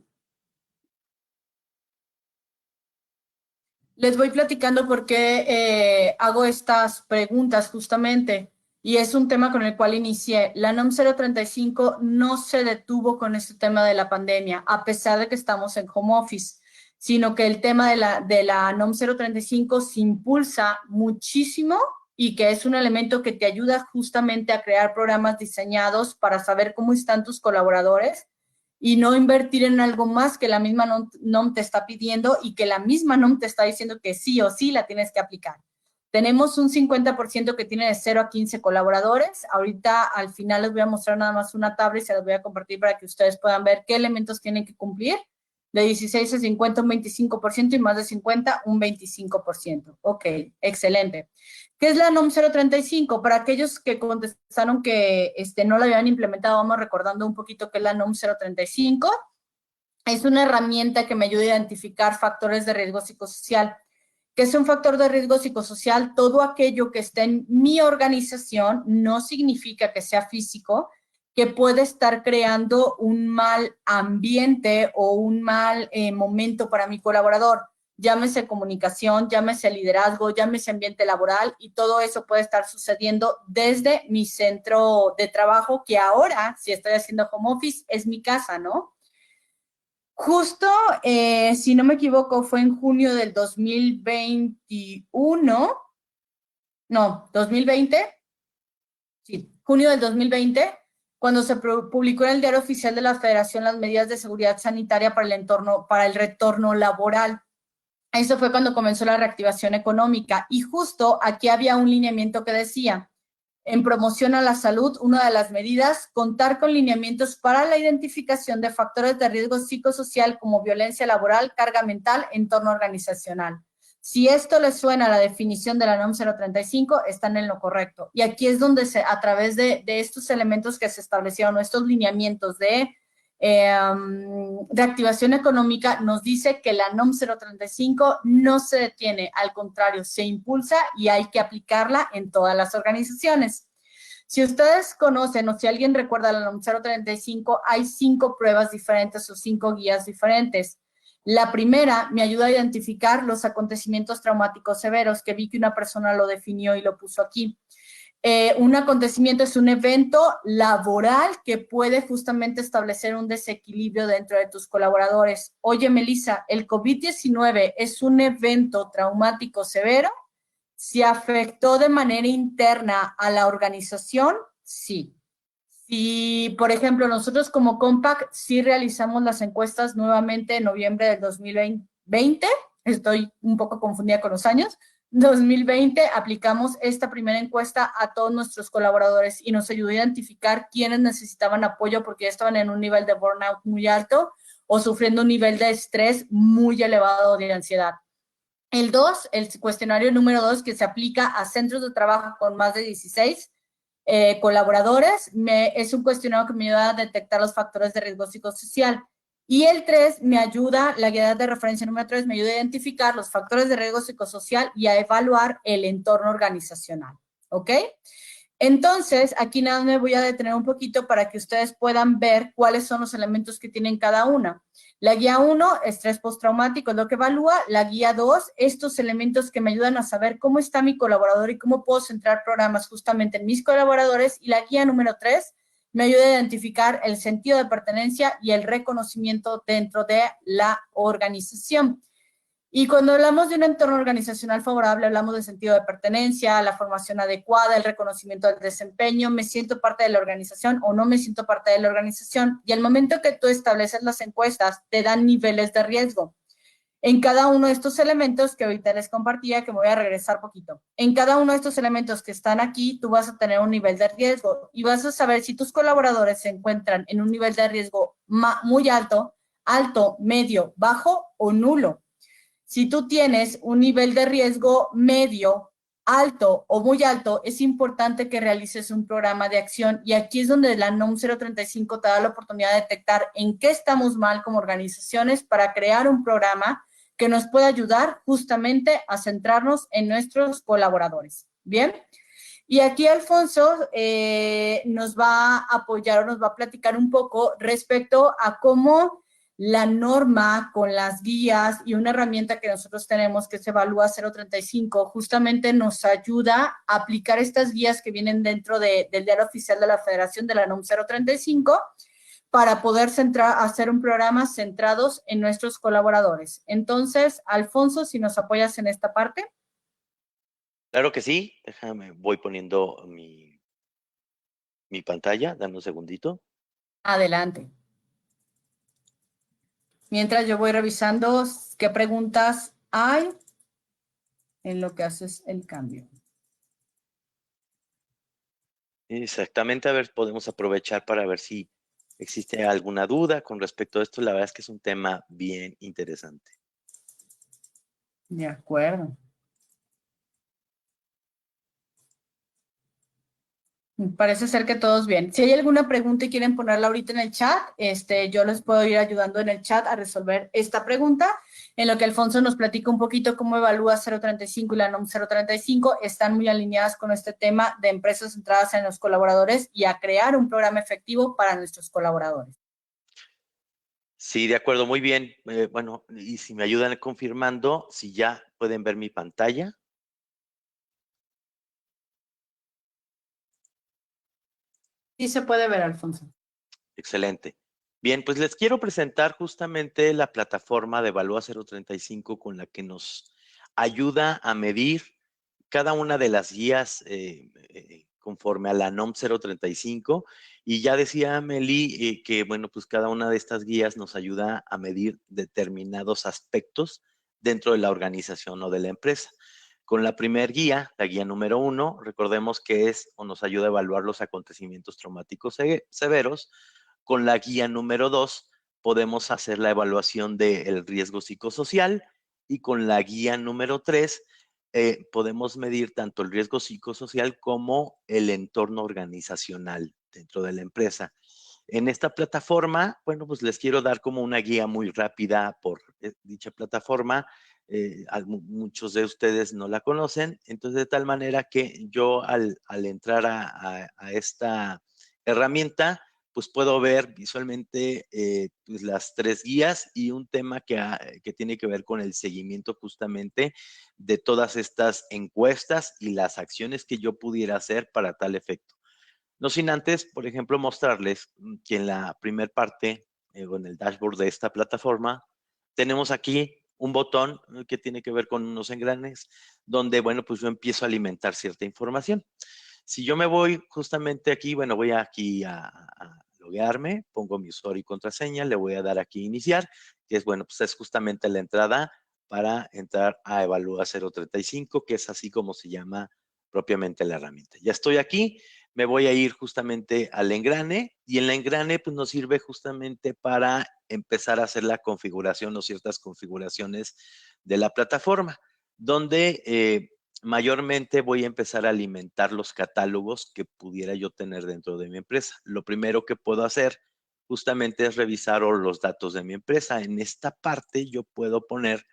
Les voy platicando por qué hago estas preguntas justamente. Y es un tema con el cual inicié. La NOM 035 no se detuvo con este tema de la pandemia, a pesar de que estamos en home office, sino que el tema de la NOM 035 se impulsa muchísimo y que es un elemento que te ayuda justamente a crear programas diseñados para saber cómo están tus colaboradores y no invertir en algo más que la misma NOM te está pidiendo y que la misma NOM te está diciendo que sí o sí la tienes que aplicar. Tenemos un 50% que tiene de 0 a 15 colaboradores. Ahorita al final les voy a mostrar nada más una tabla y se las voy a compartir para que ustedes puedan ver qué elementos tienen que cumplir. De 16 a 50, un 25% y más de 50, un 25%. Ok, excelente. ¿Qué es la NOM 035? Para aquellos que contestaron que no la habían implementado, vamos recordando un poquito qué es la NOM 035. Es una herramienta que me ayuda a identificar factores de riesgo psicosocial. ¿Qué es un factor de riesgo psicosocial? Todo aquello que esté en mi organización no significa que sea físico, que puede estar creando un mal ambiente o un mal momento para mi colaborador. Llámese comunicación, llámese liderazgo, llámese ambiente laboral, y todo eso puede estar sucediendo desde mi centro de trabajo, que ahora, si estoy haciendo home office, es mi casa, ¿no? Justo, si no me equivoco, fue en junio del 2021, no, 2020, sí, junio del 2020, cuando se publicó en el Diario Oficial de la Federación las medidas de seguridad sanitaria para el retorno laboral. Eso fue cuando comenzó la reactivación económica, y justo aquí había un lineamiento que decía: en promoción a la salud, una de las medidas, contar con lineamientos para la identificación de factores de riesgo psicosocial como violencia laboral, carga mental, entorno organizacional. Si esto les suena a la definición de la NOM 035, están en lo correcto. Y aquí es donde a través de estos elementos que se establecieron, estos lineamientos de activación económica, nos dice que la NOM 035 no se detiene, al contrario, se impulsa y hay que aplicarla en todas las organizaciones. Si ustedes conocen o si alguien recuerda la NOM 035, hay 5 pruebas diferentes o 5 guías diferentes. La primera me ayuda a identificar los acontecimientos traumáticos severos, que vi que una persona lo definió y lo puso aquí. Un acontecimiento es un evento laboral que puede justamente establecer un desequilibrio dentro de tus colaboradores. Oye, Melissa, ¿el COVID-19 es un evento traumático severo? ¿Se afectó de manera interna a la organización? Sí. Si, por ejemplo, nosotros como Compact sí realizamos las encuestas nuevamente en noviembre del 2020, estoy un poco confundida con los años, 2020 aplicamos esta primera encuesta a todos nuestros colaboradores y nos ayudó a identificar quiénes necesitaban apoyo porque ya estaban en un nivel de burnout muy alto o sufriendo un nivel de estrés muy elevado de ansiedad. El cuestionario número 2, que se aplica a centros de trabajo con más de 16 colaboradores, es un cuestionario que me ayuda a detectar los factores de riesgo psicosocial. Y el 3 me ayuda, la guía de referencia número 3 me ayuda a identificar los factores de riesgo psicosocial y a evaluar el entorno organizacional. ¿Ok? Entonces, aquí nada más me voy a detener un poquito para que ustedes puedan ver cuáles son los elementos que tienen cada una. La guía 1, estrés postraumático, es lo que evalúa. La guía 2, estos elementos que me ayudan a saber cómo está mi colaborador y cómo puedo centrar programas justamente en mis colaboradores. Y la guía número 3 me ayuda a identificar el sentido de pertenencia y el reconocimiento dentro de la organización. Y cuando hablamos de un entorno organizacional favorable, hablamos del sentido de pertenencia, la formación adecuada, el reconocimiento del desempeño, me siento parte de la organización o no me siento parte de la organización. Y al momento que tú estableces las encuestas, te dan niveles de riesgo. En cada uno de estos elementos que ahorita les compartía, que me voy a regresar poquito, en cada uno de estos elementos que están aquí, tú vas a tener un nivel de riesgo y vas a saber si tus colaboradores se encuentran en un nivel de riesgo muy alto, alto, medio, bajo o nulo. Si tú tienes un nivel de riesgo medio, alto o muy alto, es importante que realices un programa de acción, y aquí es donde la NOM 035 te da la oportunidad de detectar en qué estamos mal como organizaciones para crear un programa que nos pueda ayudar justamente a centrarnos en nuestros colaboradores. ¿Bien? Y aquí Alfonso nos va a apoyar o nos va a platicar un poco respecto a cómo la norma con las guías y una herramienta que nosotros tenemos que se evalúa 035 justamente nos ayuda a aplicar estas guías que vienen dentro del Diario Oficial de la Federación de la NOM 035 para poder hacer un programa centrados en nuestros colaboradores. Entonces, Alfonso, si nos apoyas en esta parte. Claro que sí, déjame, voy poniendo mi pantalla, dame un segundito. Adelante. Mientras yo voy revisando qué preguntas hay en lo que haces el cambio. Exactamente, a ver, podemos aprovechar para ver si existe alguna duda con respecto a esto. La verdad es que es un tema bien interesante. De acuerdo. Parece ser que todos bien. Si hay alguna pregunta y quieren ponerla ahorita en el chat, yo les puedo ir ayudando en el chat a resolver esta pregunta. En lo que Alfonso nos platica un poquito cómo evalúa 035 y la NOM 035, están muy alineadas con este tema de empresas centradas en los colaboradores y a crear un programa efectivo para nuestros colaboradores. Sí, de acuerdo, muy bien. Bueno, y si me ayudan confirmando, si ya pueden ver mi pantalla. Sí se puede ver, Alfonso. Excelente. Bien, pues les quiero presentar justamente la plataforma de Evalúa 035 con la que nos ayuda a medir cada una de las guías conforme a la NOM 035. Y ya decía Meli que, bueno, pues cada una de estas guías nos ayuda a medir determinados aspectos dentro de la organización o de la empresa. Con la primer guía, la guía número 1, recordemos que es o nos ayuda a evaluar los acontecimientos traumáticos severos. Con la guía número 2 podemos hacer la evaluación del riesgo psicosocial y con la guía número 3 podemos medir tanto el riesgo psicosocial como el entorno organizacional dentro de la empresa. En esta plataforma, bueno, pues les quiero dar como una guía muy rápida por dicha plataforma. Muchos de ustedes no la conocen, entonces de tal manera que yo al entrar a esta herramienta, pues puedo ver visualmente pues las 3 guías y un tema que tiene que ver con el seguimiento justamente de todas estas encuestas y las acciones que yo pudiera hacer para tal efecto. No sin antes, por ejemplo, mostrarles que en la primer parte o en el dashboard de esta plataforma tenemos aquí un botón que tiene que ver con unos engranes donde, bueno, pues yo empiezo a alimentar cierta información. Si yo me voy justamente aquí, bueno, voy aquí a loguearme, pongo mi usuario y contraseña, le voy a dar aquí iniciar, que es, bueno, pues es justamente la entrada para entrar a Evalúa 035, que es así como se llama propiamente la herramienta. Ya estoy aquí, me voy a ir justamente al engrane y en la engrane pues nos sirve justamente para empezar a hacer la configuración o ciertas configuraciones de la plataforma, donde mayormente voy a empezar a alimentar los catálogos que pudiera yo tener dentro de mi empresa. Lo primero que puedo hacer justamente es revisar los datos de mi empresa. En esta parte yo puedo poner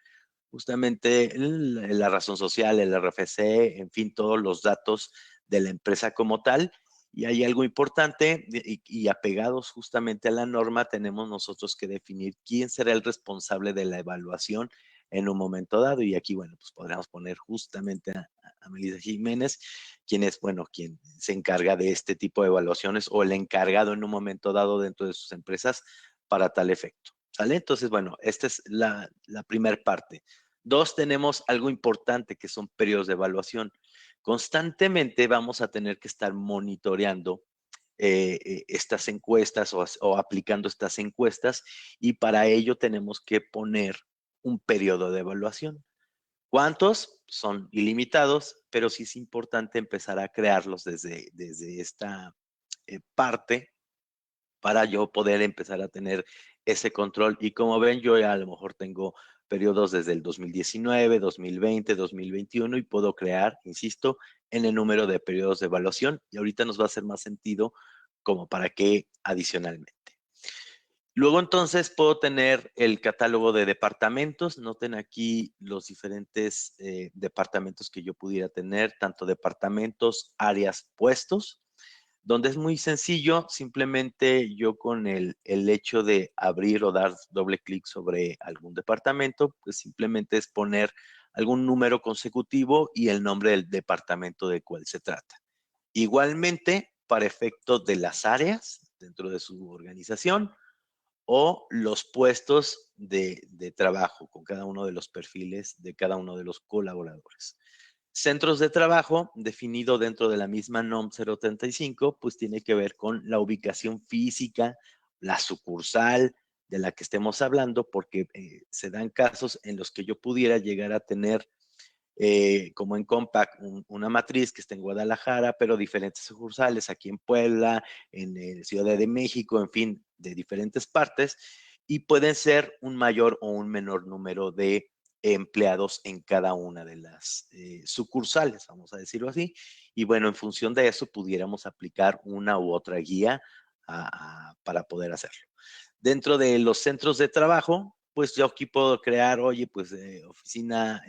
justamente la razón social, el RFC, en fin, todos los datos de la empresa como tal. Y hay algo importante y apegados justamente a la norma, tenemos nosotros que definir quién será el responsable de la evaluación en un momento dado. Y aquí, bueno, pues podríamos poner justamente a Melissa Jiménez, quien es, bueno, quien se encarga de este tipo de evaluaciones o el encargado en un momento dado dentro de sus empresas para tal efecto. ¿Sale? Entonces, bueno, esta es la primera parte. 2, tenemos algo importante que son periodos de evaluación. Constantemente vamos a tener que estar monitoreando estas encuestas o aplicando estas encuestas y para ello tenemos que poner un periodo de evaluación. ¿Cuántos? Son ilimitados, pero sí es importante empezar a crearlos desde esta parte para yo poder empezar a tener ese control. Y como ven, yo ya a lo mejor tengo periodos desde el 2019, 2020, 2021 y puedo crear, insisto, en el número de periodos de evaluación y ahorita nos va a hacer más sentido como para qué adicionalmente. Luego entonces puedo tener el catálogo de departamentos. Noten aquí los diferentes departamentos que yo pudiera tener, tanto departamentos, áreas, puestos donde es muy sencillo, simplemente yo con el hecho de abrir o dar doble clic sobre algún departamento, pues simplemente es poner algún número consecutivo y el nombre del departamento del cual se trata. Igualmente, para efectos de las áreas dentro de su organización o los puestos de trabajo con cada uno de los perfiles de cada uno de los colaboradores. Centros de trabajo, definido dentro de la misma NOM 035, pues tiene que ver con la ubicación física, la sucursal de la que estemos hablando, porque se dan casos en los que yo pudiera llegar a tener, como en Compact, una matriz que está en Guadalajara, pero diferentes sucursales aquí en Puebla, en Ciudad de México, en fin, de diferentes partes, y pueden ser un mayor o un menor número de empleados en cada una de las sucursales, vamos a decirlo así. Y bueno, en función de eso pudiéramos aplicar una u otra guía para poder hacerlo. Dentro de los centros de trabajo, pues yo aquí puedo crear, oye, pues oficina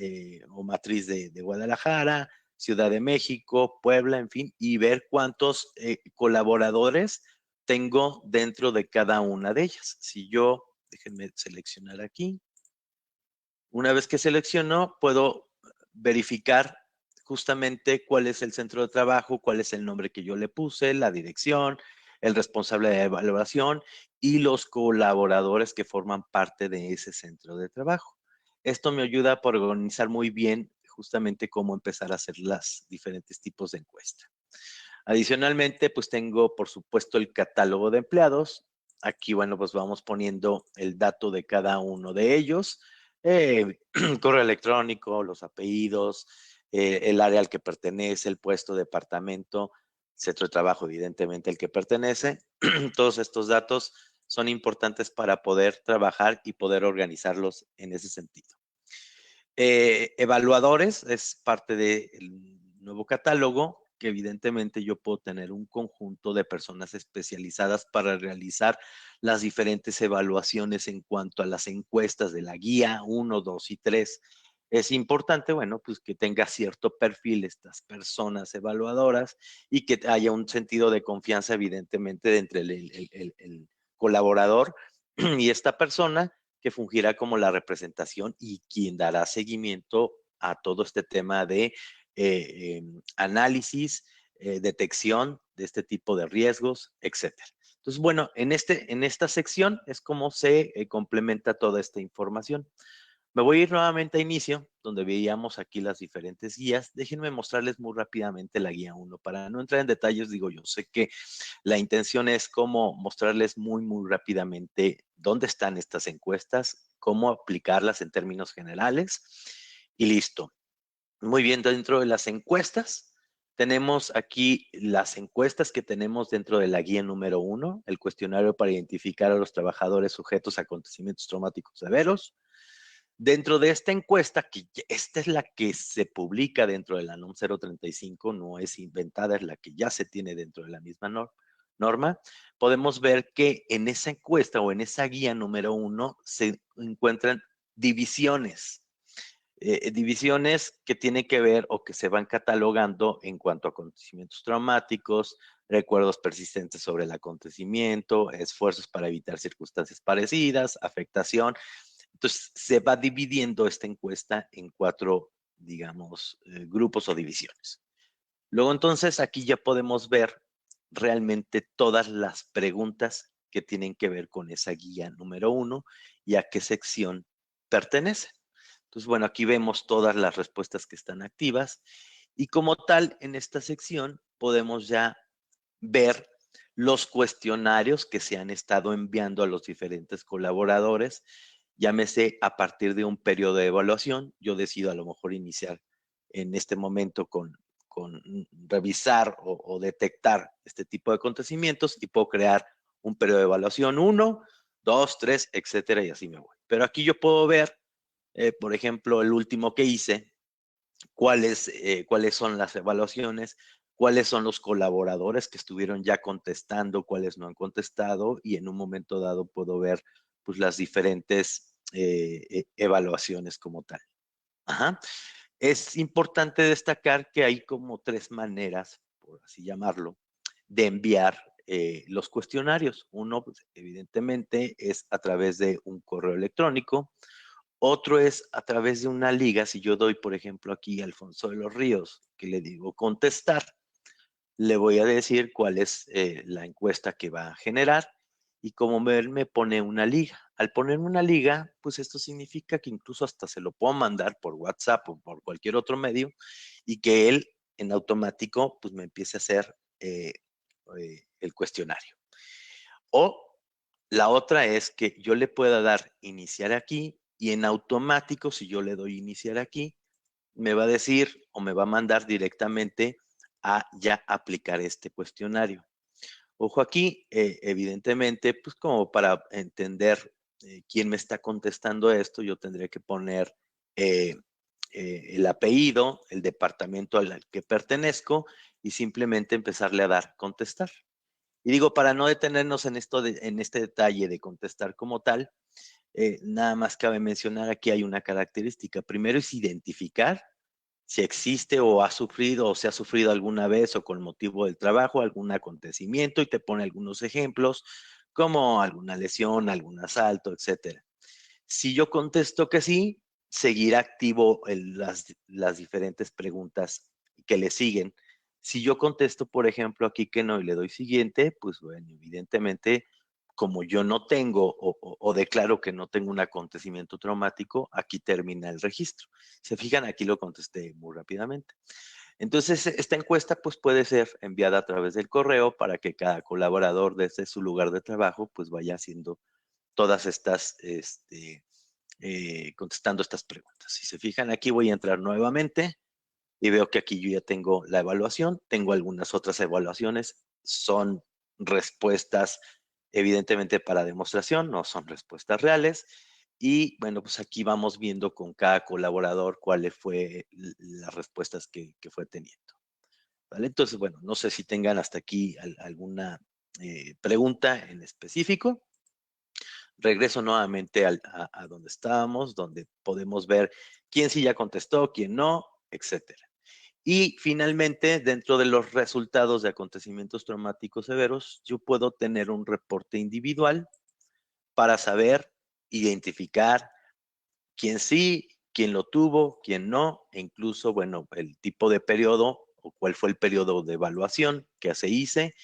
o matriz de Guadalajara, Ciudad de México, Puebla, en fin, y ver cuántos colaboradores tengo dentro de cada una de ellas. Si yo, déjenme seleccionar aquí. Una vez que selecciono, puedo verificar justamente cuál es el centro de trabajo, cuál es el nombre que yo le puse, la dirección, el responsable de evaluación y los colaboradores que forman parte de ese centro de trabajo. Esto me ayuda por organizar muy bien justamente cómo empezar a hacer los diferentes tipos de encuesta. Adicionalmente, pues tengo, por supuesto, el catálogo de empleados. Aquí, bueno, pues vamos poniendo el dato de cada uno de ellos, correo electrónico, los apellidos, el área al que pertenece, el puesto, departamento, centro de trabajo, evidentemente, el que pertenece. Todos estos datos son importantes para poder trabajar y poder organizarlos en ese sentido. Evaluadores es parte del nuevo catálogo, que evidentemente yo puedo tener un conjunto de personas especializadas para realizar las diferentes evaluaciones en cuanto a las encuestas de la guía 1, 2 y 3. Es importante, bueno, pues que tenga cierto perfil estas personas evaluadoras y que haya un sentido de confianza, evidentemente, entre el colaborador y esta persona que fungirá como la representación y quien dará seguimiento a todo este tema de análisis, detección de este tipo de riesgos, etcétera. Entonces, bueno, en esta sección es como se complementa toda esta información. Me voy a ir nuevamente a inicio, donde veíamos aquí las diferentes guías. Déjenme mostrarles muy rápidamente la guía 1. Para no entrar en detalles, digo, yo sé que la intención es como mostrarles muy rápidamente dónde están estas encuestas, cómo aplicarlas en términos generales y listo. Muy bien, dentro de las encuestas, tenemos aquí las encuestas que tenemos dentro de la guía número 1, el cuestionario para identificar a los trabajadores sujetos a acontecimientos traumáticos severos. Dentro de esta encuesta, que esta es la que se publica dentro de la NOM 035, no es inventada, es la que ya se tiene dentro de la misma norma, podemos ver que en esa encuesta o en esa guía número 1 se encuentran divisiones. Divisiones que tienen que ver o que se van catalogando en cuanto a acontecimientos traumáticos, recuerdos persistentes sobre el acontecimiento, esfuerzos para evitar circunstancias parecidas, afectación. Entonces, se va dividiendo esta encuesta en 4, digamos, grupos o divisiones. Luego, entonces, aquí ya podemos ver realmente todas las preguntas que tienen que ver con esa guía número 1 y a qué sección pertenece. Entonces, bueno, aquí vemos todas las respuestas que están activas y como tal, en esta sección podemos ya ver los cuestionarios que se han estado enviando a los diferentes colaboradores, llámese a partir de un periodo de evaluación. Yo decido a lo mejor iniciar en este momento con revisar o detectar este tipo de acontecimientos y puedo crear un periodo de evaluación 1, 2, 3, etcétera, y así me voy. Pero aquí yo puedo ver, por ejemplo, el último que hice, cuáles son las evaluaciones, cuáles son los colaboradores que estuvieron ya contestando, cuáles no han contestado, y en un momento dado puedo ver pues, las diferentes evaluaciones como tal. Ajá. Es importante destacar que hay como 3 maneras, por así llamarlo, de enviar los cuestionarios. Uno, pues, evidentemente, es a través de un correo electrónico. Otro es a través de una liga. Si yo doy, por ejemplo, aquí a Alfonso de los Ríos, que le digo contestar, le voy a decir cuál es la encuesta que va a generar y como él me pone una liga. Al ponerme una liga, pues esto significa que incluso hasta se lo puedo mandar por WhatsApp o por cualquier otro medio y que él en automático pues me empiece a hacer el cuestionario. O la otra es que yo le pueda dar iniciar aquí y en automático, si yo le doy iniciar aquí, me va a decir o me va a mandar directamente a ya aplicar este cuestionario. Ojo aquí, evidentemente, pues como para entender quién me está contestando esto, yo tendré que poner el apellido, el departamento al que pertenezco y simplemente empezarle a dar contestar. Y digo, para no detenernos en en este detalle de contestar como tal, nada más cabe mencionar aquí hay una característica. Primero es identificar si existe o ha sufrido o se ha sufrido alguna vez o con motivo del trabajo algún acontecimiento y te pone algunos ejemplos como alguna lesión, algún asalto, etcétera. Si yo contesto que sí, seguirá activo las diferentes preguntas que le siguen. Si yo contesto, por ejemplo, aquí que no y le doy siguiente, pues bueno, evidentemente, como yo no tengo o declaro que no tengo un acontecimiento traumático, aquí termina el registro. Se fijan, aquí lo contesté muy rápidamente. Entonces, esta encuesta pues puede ser enviada a través del correo para que cada colaborador desde su lugar de trabajo pues vaya haciendo todas estas, contestando estas preguntas. Si se fijan, aquí voy a entrar nuevamente y veo que aquí yo ya tengo la evaluación, tengo algunas otras evaluaciones, son respuestas evidentemente para demostración, no son respuestas reales. Y bueno, pues aquí vamos viendo con cada colaborador cuáles fue las respuestas que fue teniendo. ¿Vale? Entonces, bueno, no sé si tengan hasta aquí alguna pregunta en específico. Regreso nuevamente a donde estábamos, donde podemos ver quién sí ya contestó, quién no, etcétera. Y finalmente, dentro de los resultados de acontecimientos traumáticos severos, yo puedo tener un reporte individual para saber, identificar quién sí, quién lo tuvo, quién no, e incluso, bueno, el tipo de periodo o cuál fue el periodo de evaluación que se hice,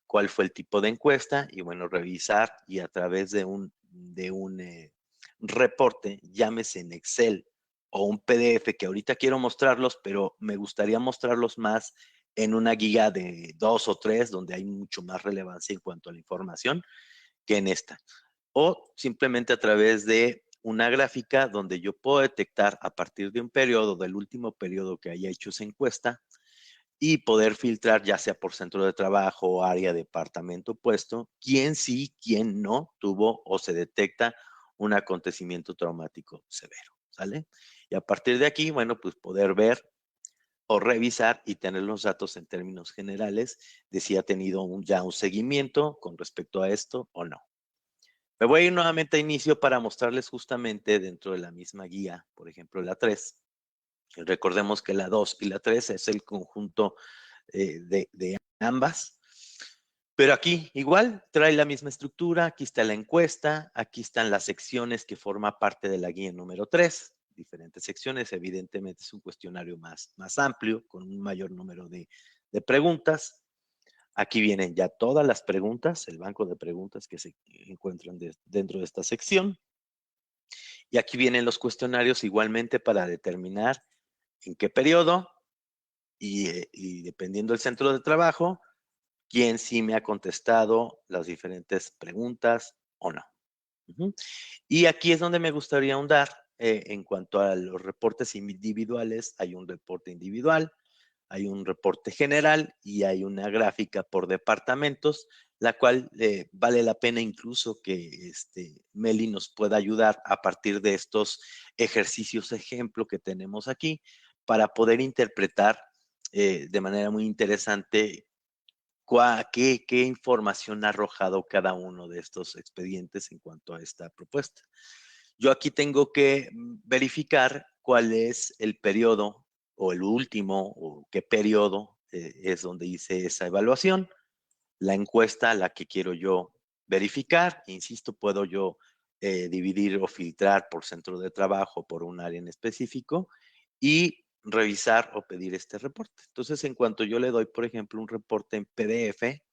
cuál fue el tipo de encuesta y, bueno, revisar y a través de un reporte, llámese en Excel o un PDF, que ahorita quiero mostrarlos, pero me gustaría mostrarlos más en una guía de 2 o 3, donde hay mucho más relevancia en cuanto a la información que en esta. O simplemente a través de una gráfica donde yo puedo detectar a partir de un periodo, del último periodo que haya hecho esa encuesta, y poder filtrar ya sea por centro de trabajo, área, departamento, puesto, quién sí, quién no tuvo o se detecta un acontecimiento traumático severo, ¿sale? Y a partir de aquí, bueno, pues poder ver o revisar y tener los datos en términos generales de si ha tenido ya un seguimiento con respecto a esto o no. Me voy a ir nuevamente a inicio para mostrarles justamente dentro de la misma guía, por ejemplo, la 3. Recordemos que la 2 y la 3 es el conjunto de ambas. Pero aquí igual trae la misma estructura, aquí está la encuesta, aquí están las secciones que forma parte de la guía número 3, diferentes secciones, evidentemente es un cuestionario más amplio, con un mayor número de preguntas. Aquí vienen ya todas las preguntas, el banco de preguntas que se encuentran dentro de esta sección. Y aquí vienen los cuestionarios igualmente para determinar en qué periodo y dependiendo del centro de trabajo, quién sí me ha contestado las diferentes preguntas o no. Y aquí es donde me gustaría ahondar en cuanto a los reportes individuales. Hay un reporte individual, hay un reporte general y hay una gráfica por departamentos, la cual vale la pena incluso que Meli nos pueda ayudar a partir de estos ejercicios ejemplo que tenemos aquí para poder interpretar de manera muy interesante qué información ha arrojado cada uno de estos expedientes en cuanto a esta propuesta. Yo aquí tengo que verificar cuál es el periodo o el último o qué periodo es donde hice esa evaluación, la encuesta a la que quiero yo verificar. Insisto, puedo yo dividir o filtrar por centro de trabajo, por un área en específico y revisar o pedir este reporte. Entonces, en cuanto yo le doy, por ejemplo, un reporte en PDF,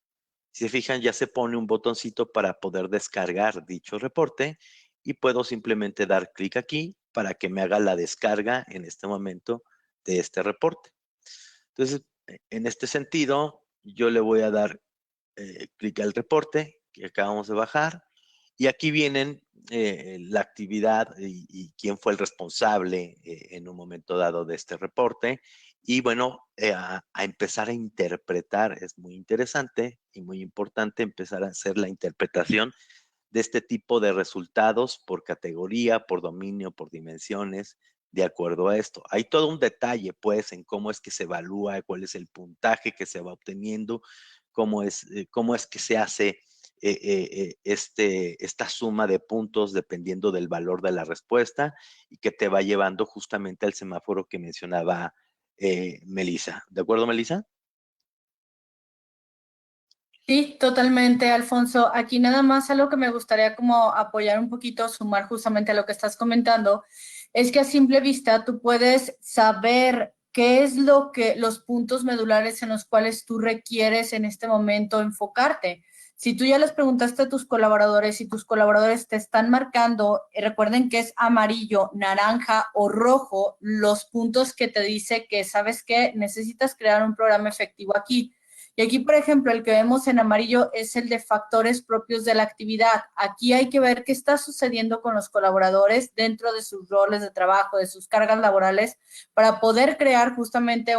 si se fijan, ya se pone un botoncito para poder descargar dicho reporte y puedo simplemente dar clic aquí para que me haga la descarga en este momento de este reporte. Entonces, en este sentido, yo le voy a dar clic al reporte que acabamos de bajar y aquí vienen la actividad y quién fue el responsable en un momento dado de este reporte. Y bueno, a empezar a interpretar, es muy interesante y muy importante empezar a hacer la interpretación de este tipo de resultados por categoría, por dominio, por dimensiones, de acuerdo a esto. Hay todo un detalle, pues, en cómo es que se evalúa, cuál es el puntaje que se va obteniendo, cómo es que se hace esta suma de puntos dependiendo del valor de la respuesta y que te va llevando justamente al semáforo que mencionaba Melissa. ¿De acuerdo, Melissa? Sí, totalmente, Alfonso. Aquí nada más algo que me gustaría como apoyar un poquito, sumar justamente a lo que estás comentando, es que a simple vista tú puedes saber qué es lo que los puntos medulares en los cuales tú requieres en este momento enfocarte. Si tú ya les preguntaste a tus colaboradores y tus colaboradores te están marcando, recuerden que es amarillo, naranja o rojo los puntos que te dice que sabes que necesitas crear un programa efectivo aquí. Y aquí, por ejemplo, el que vemos en amarillo es el de factores propios de la actividad. Aquí hay que ver qué está sucediendo con los colaboradores dentro de sus roles de trabajo, de sus cargas laborales, para poder crear justamente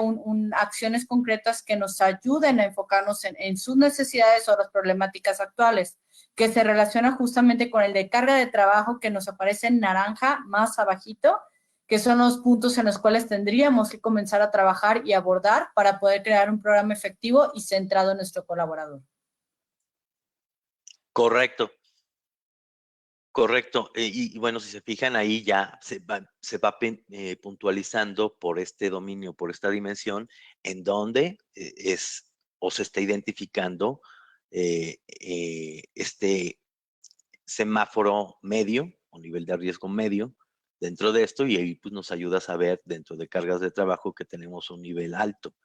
acciones concretas que nos ayuden a enfocarnos en sus necesidades o las problemáticas actuales, que se relaciona justamente con el de carga de trabajo que nos aparece en naranja más abajito, que son los puntos en los cuales tendríamos que comenzar a trabajar y abordar para poder crear un programa efectivo y centrado en nuestro colaborador. Correcto. Correcto. Y bueno, si se fijan ahí ya se va puntualizando por este dominio, por esta dimensión, en donde es o se está identificando este semáforo medio o nivel de riesgo medio dentro de esto y ahí pues nos ayuda a saber dentro de cargas de trabajo que tenemos un nivel alto.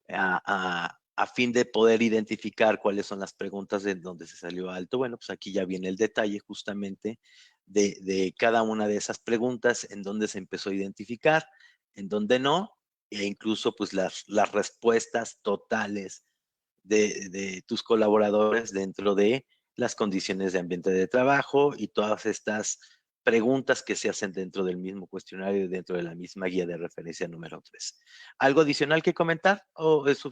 A fin de poder identificar cuáles son las preguntas de donde se salió alto, bueno, pues aquí ya viene el detalle justamente de cada una de esas preguntas, en donde se empezó a identificar, en donde no, e incluso pues las respuestas totales de tus colaboradores dentro de las condiciones de ambiente de trabajo y todas estas preguntas que se hacen dentro del mismo cuestionario y dentro de la misma guía de referencia número 3. ¿Algo adicional que comentar? ¿O eso,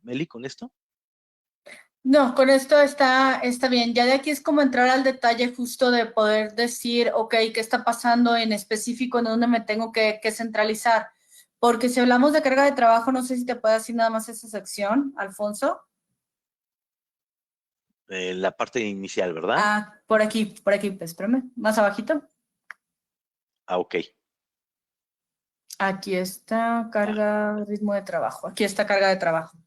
Meli, con esto? No, con esto está bien. Ya de aquí es como entrar al detalle justo de poder decir, ok, ¿qué está pasando en específico en dónde me tengo que centralizar? Porque si hablamos de carga de trabajo, no sé si te puedo decir nada más esa sección, Alfonso. La parte inicial, ¿verdad? Ah, por aquí, pues, espérame, más abajito. Ah, ok. Aquí está Va. carga, ritmo de trabajo. Aquí está carga de trabajo.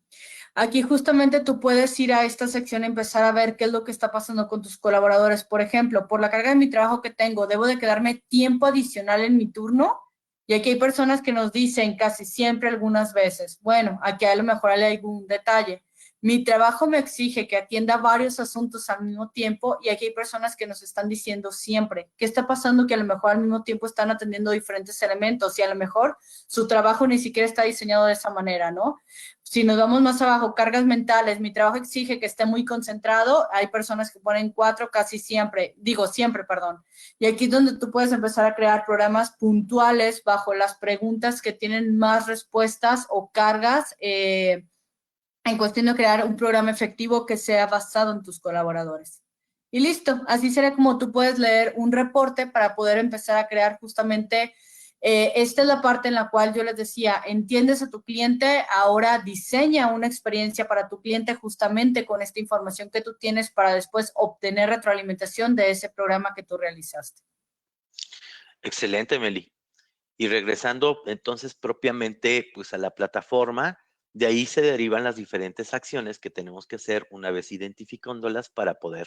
Aquí justamente tú puedes ir a esta sección y empezar a ver qué es lo que está pasando con tus colaboradores. Por ejemplo, por la carga de mi trabajo que tengo, debo de quedarme tiempo adicional en mi turno. Y aquí hay personas que nos dicen casi siempre, algunas veces, bueno, aquí a lo mejor hay algún detalle. Mi trabajo me exige que atienda varios asuntos al mismo tiempo y aquí hay personas que nos están diciendo siempre, ¿qué está pasando? Que a lo mejor al mismo tiempo están atendiendo diferentes elementos y a lo mejor su trabajo ni siquiera está diseñado de esa manera, ¿no? Si nos vamos más abajo, cargas mentales, mi trabajo exige que esté muy concentrado, hay personas que ponen 4 casi siempre, digo siempre, perdón. Y aquí es donde tú puedes empezar a crear programas puntuales bajo las preguntas que tienen más respuestas o cargas en cuestión de crear un programa efectivo que sea basado en tus colaboradores. Y listo, así será como tú puedes leer un reporte para poder empezar a crear justamente, esta es la parte en la cual yo les decía, entiendes a tu cliente, ahora diseña una experiencia para tu cliente justamente con esta información que tú tienes para después obtener retroalimentación de ese programa que tú realizaste. Excelente, Meli. Y regresando entonces propiamente pues a la plataforma, de ahí se derivan las diferentes acciones que tenemos que hacer una vez identificándolas para poder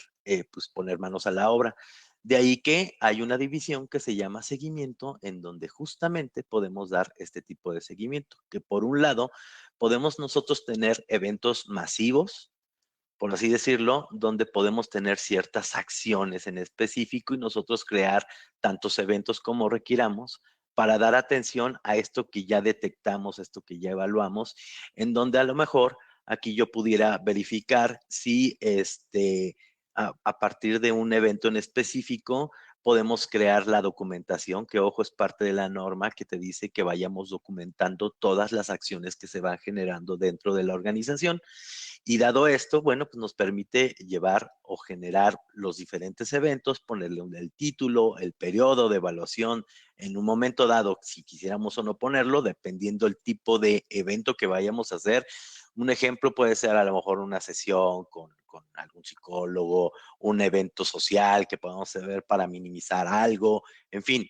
pues poner manos a la obra. De ahí que hay una división que se llama seguimiento, en donde justamente podemos dar este tipo de seguimiento, que por un lado podemos nosotros tener eventos masivos, por así decirlo, donde podemos tener ciertas acciones en específico y nosotros crear tantos eventos como requiramos para dar atención a esto que ya detectamos, esto que ya evaluamos, en donde a lo mejor aquí yo pudiera verificar si a partir de un evento en específico podemos crear la documentación, que ojo, es parte de la norma que te dice que vayamos documentando todas las acciones que se van generando dentro de la organización. Y dado esto, bueno, pues nos permite llevar o generar los diferentes eventos, ponerle el título, el periodo de evaluación en un momento dado, si quisiéramos o no ponerlo, dependiendo el tipo de evento que vayamos a hacer. Un ejemplo puede ser a lo mejor una sesión con algún psicólogo, un evento social que podamos hacer para minimizar algo, en fin,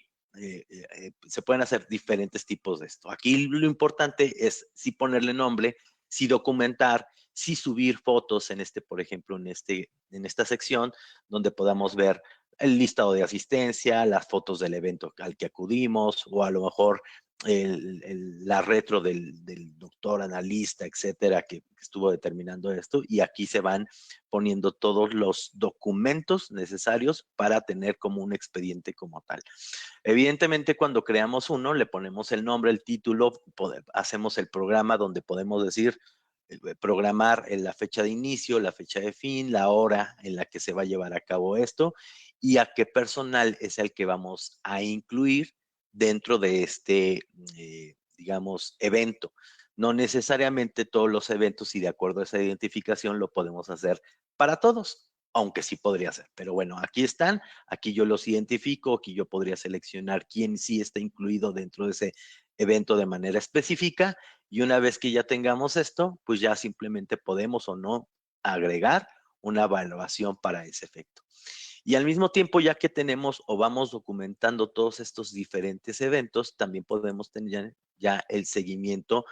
se pueden hacer diferentes tipos de esto. Aquí lo importante es sí ponerle nombre, sí documentar, sí subir fotos en por ejemplo, en esta sección donde podamos ver el listado de asistencia, las fotos del evento al que acudimos, o a lo mejor la retro del doctor analista, etcétera, que estuvo determinando esto, y aquí se van poniendo todos los documentos necesarios para tener como un expediente como tal. Evidentemente, cuando creamos uno, le ponemos el nombre, el título, hacemos el programa donde podemos decir, programar en la fecha de inicio, la fecha de fin, la hora en la que se va a llevar a cabo esto y a qué personal es el que vamos a incluir dentro de digamos, evento. No necesariamente todos los eventos y de acuerdo a esa identificación lo podemos hacer para todos, aunque sí podría ser. Pero bueno, aquí están, aquí yo los identifico, aquí yo podría seleccionar quién sí está incluido dentro de ese evento de manera específica y una vez que ya tengamos esto, pues ya simplemente podemos o no agregar una evaluación para ese efecto. Y al mismo tiempo, ya que tenemos o vamos documentando todos estos diferentes eventos, también podemos tener ya el seguimiento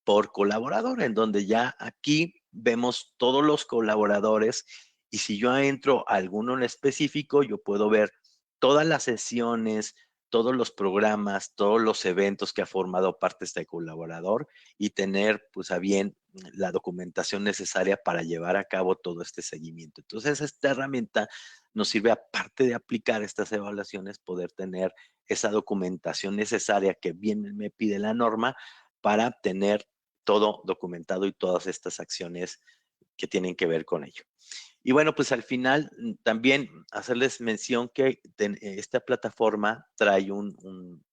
por colaborador, en donde ya aquí vemos todos los colaboradores y si yo entro a alguno en específico, yo puedo ver todas las sesiones, todos los programas, todos los eventos que ha formado parte este colaborador y tener pues a bien la documentación necesaria para llevar a cabo todo este seguimiento. Entonces, esta herramienta nos sirve, aparte de aplicar estas evaluaciones, poder tener esa documentación necesaria que bien me pide la norma para tener todo documentado y todas estas acciones que tienen que ver con ello. Y bueno, pues al final también hacerles mención que esta plataforma trae un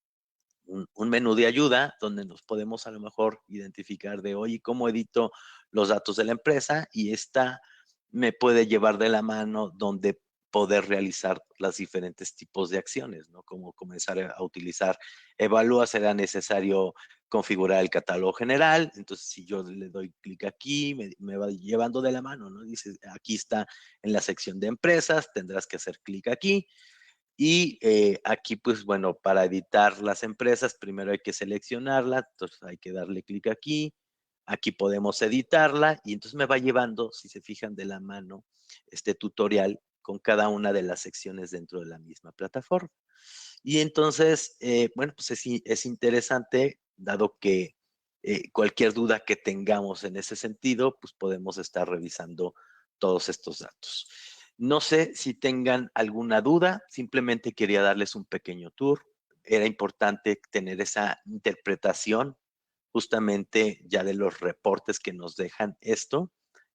menú de ayuda donde nos podemos a lo mejor identificar de, oye, ¿cómo edito los datos de la empresa? Y esta me puede llevar de la mano donde poder realizar los diferentes tipos de acciones, ¿no? Como comenzar a utilizar Evalúa, será necesario configurar el catálogo general. Entonces, si yo le doy clic aquí, me va llevando de la mano, ¿no? Dice, aquí está en la sección de empresas, tendrás que hacer clic aquí. Y aquí, pues bueno, para editar las empresas, primero hay que seleccionarla, entonces hay que darle clic aquí. Aquí podemos editarla y entonces me va llevando, si se fijan de la mano, este tutorial con cada una de las secciones dentro de la misma plataforma. Y entonces, bueno, pues es interesante, dado que cualquier duda que tengamos en ese sentido, pues podemos estar revisando todos estos datos. No sé si tengan alguna duda, simplemente quería darles un pequeño tour. Era importante tener esa interpretación justamente ya de los reportes que nos dejan esto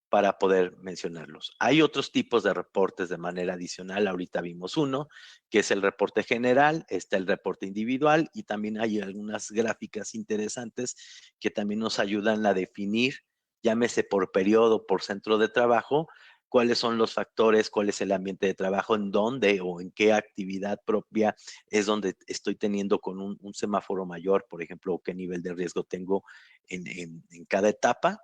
para poder mencionarlos. Hay otros tipos de reportes de manera adicional. Ahorita vimos uno, que es el reporte general, está el reporte individual y también hay algunas gráficas interesantes que también nos ayudan a definir, llámese por periodo, por centro de trabajo, cuáles son los factores, cuál es el ambiente de trabajo, en dónde o en qué actividad propia es donde estoy teniendo con un semáforo mayor, por ejemplo, qué nivel de riesgo tengo en cada etapa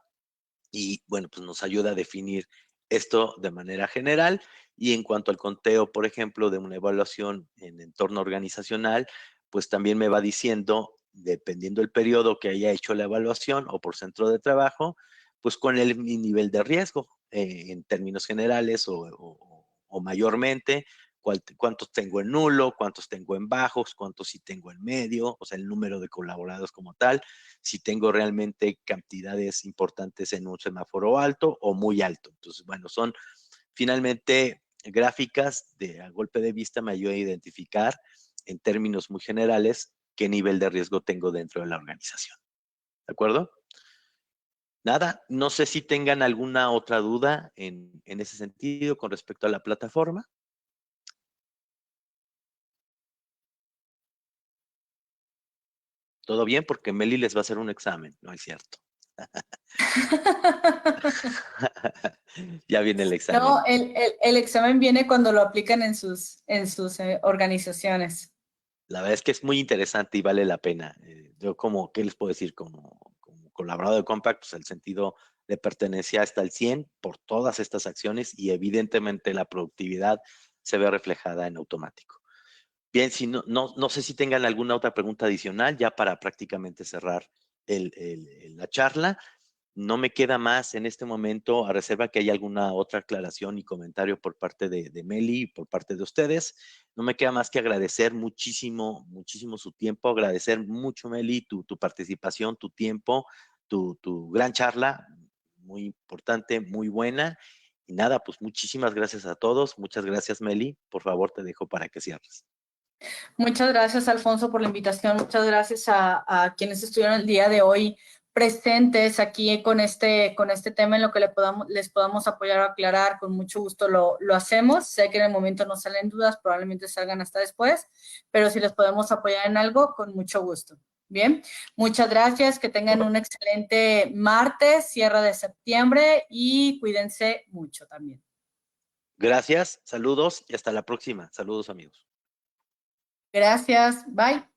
y bueno, pues nos ayuda a definir esto de manera general. Y en cuanto al conteo, por ejemplo, de una evaluación en entorno organizacional, pues también me va diciendo, dependiendo del periodo que haya hecho la evaluación o por centro de trabajo, pues con mi nivel de riesgo en términos generales o mayormente, cuántos tengo en nulo, cuántos tengo en bajos, cuántos sí tengo en medio, o sea, el número de colaboradores como tal, si tengo realmente cantidades importantes en un semáforo alto o muy alto. Entonces, bueno, son finalmente gráficas a golpe de vista me ayudan a identificar en términos muy generales qué nivel de riesgo tengo dentro de la organización. ¿De acuerdo? Nada, no sé si tengan alguna otra duda en ese sentido con respecto a la plataforma. Todo bien, porque Meli les va a hacer un examen, ¿no es cierto? Ya viene el No, examen. el examen viene cuando lo aplican en sus organizaciones. La verdad es que es muy interesante y vale la pena. Yo como, ¿qué les puedo decir? Como colaborador de Compact, pues el sentido de pertenencia está al 100 por todas estas acciones y evidentemente la productividad se ve reflejada en automático. Bien, si no sé si tengan alguna otra pregunta adicional ya para prácticamente cerrar la charla. No me queda más en este momento, a reserva que haya alguna otra aclaración y comentario por parte de Meli y por parte de ustedes. No me queda más que agradecer muchísimo, muchísimo su tiempo, agradecer mucho, Meli, tu participación, tu tiempo, tu gran charla, muy importante, muy buena. Y nada, pues muchísimas gracias a todos. Muchas gracias, Meli. Por favor, te dejo para que cierres. Muchas gracias, Alfonso, por la invitación. Muchas gracias a quienes estuvieron el día de hoy presentes aquí con este tema en lo que les podamos apoyar o aclarar. Con mucho gusto lo hacemos. Sé que en el momento no salen dudas, probablemente salgan hasta después, pero si les podemos apoyar en algo, con mucho gusto. Bien, muchas gracias. Que tengan un excelente martes, cierre de septiembre y cuídense mucho también. Gracias, saludos y hasta la próxima. Saludos, amigos. Gracias. Bye.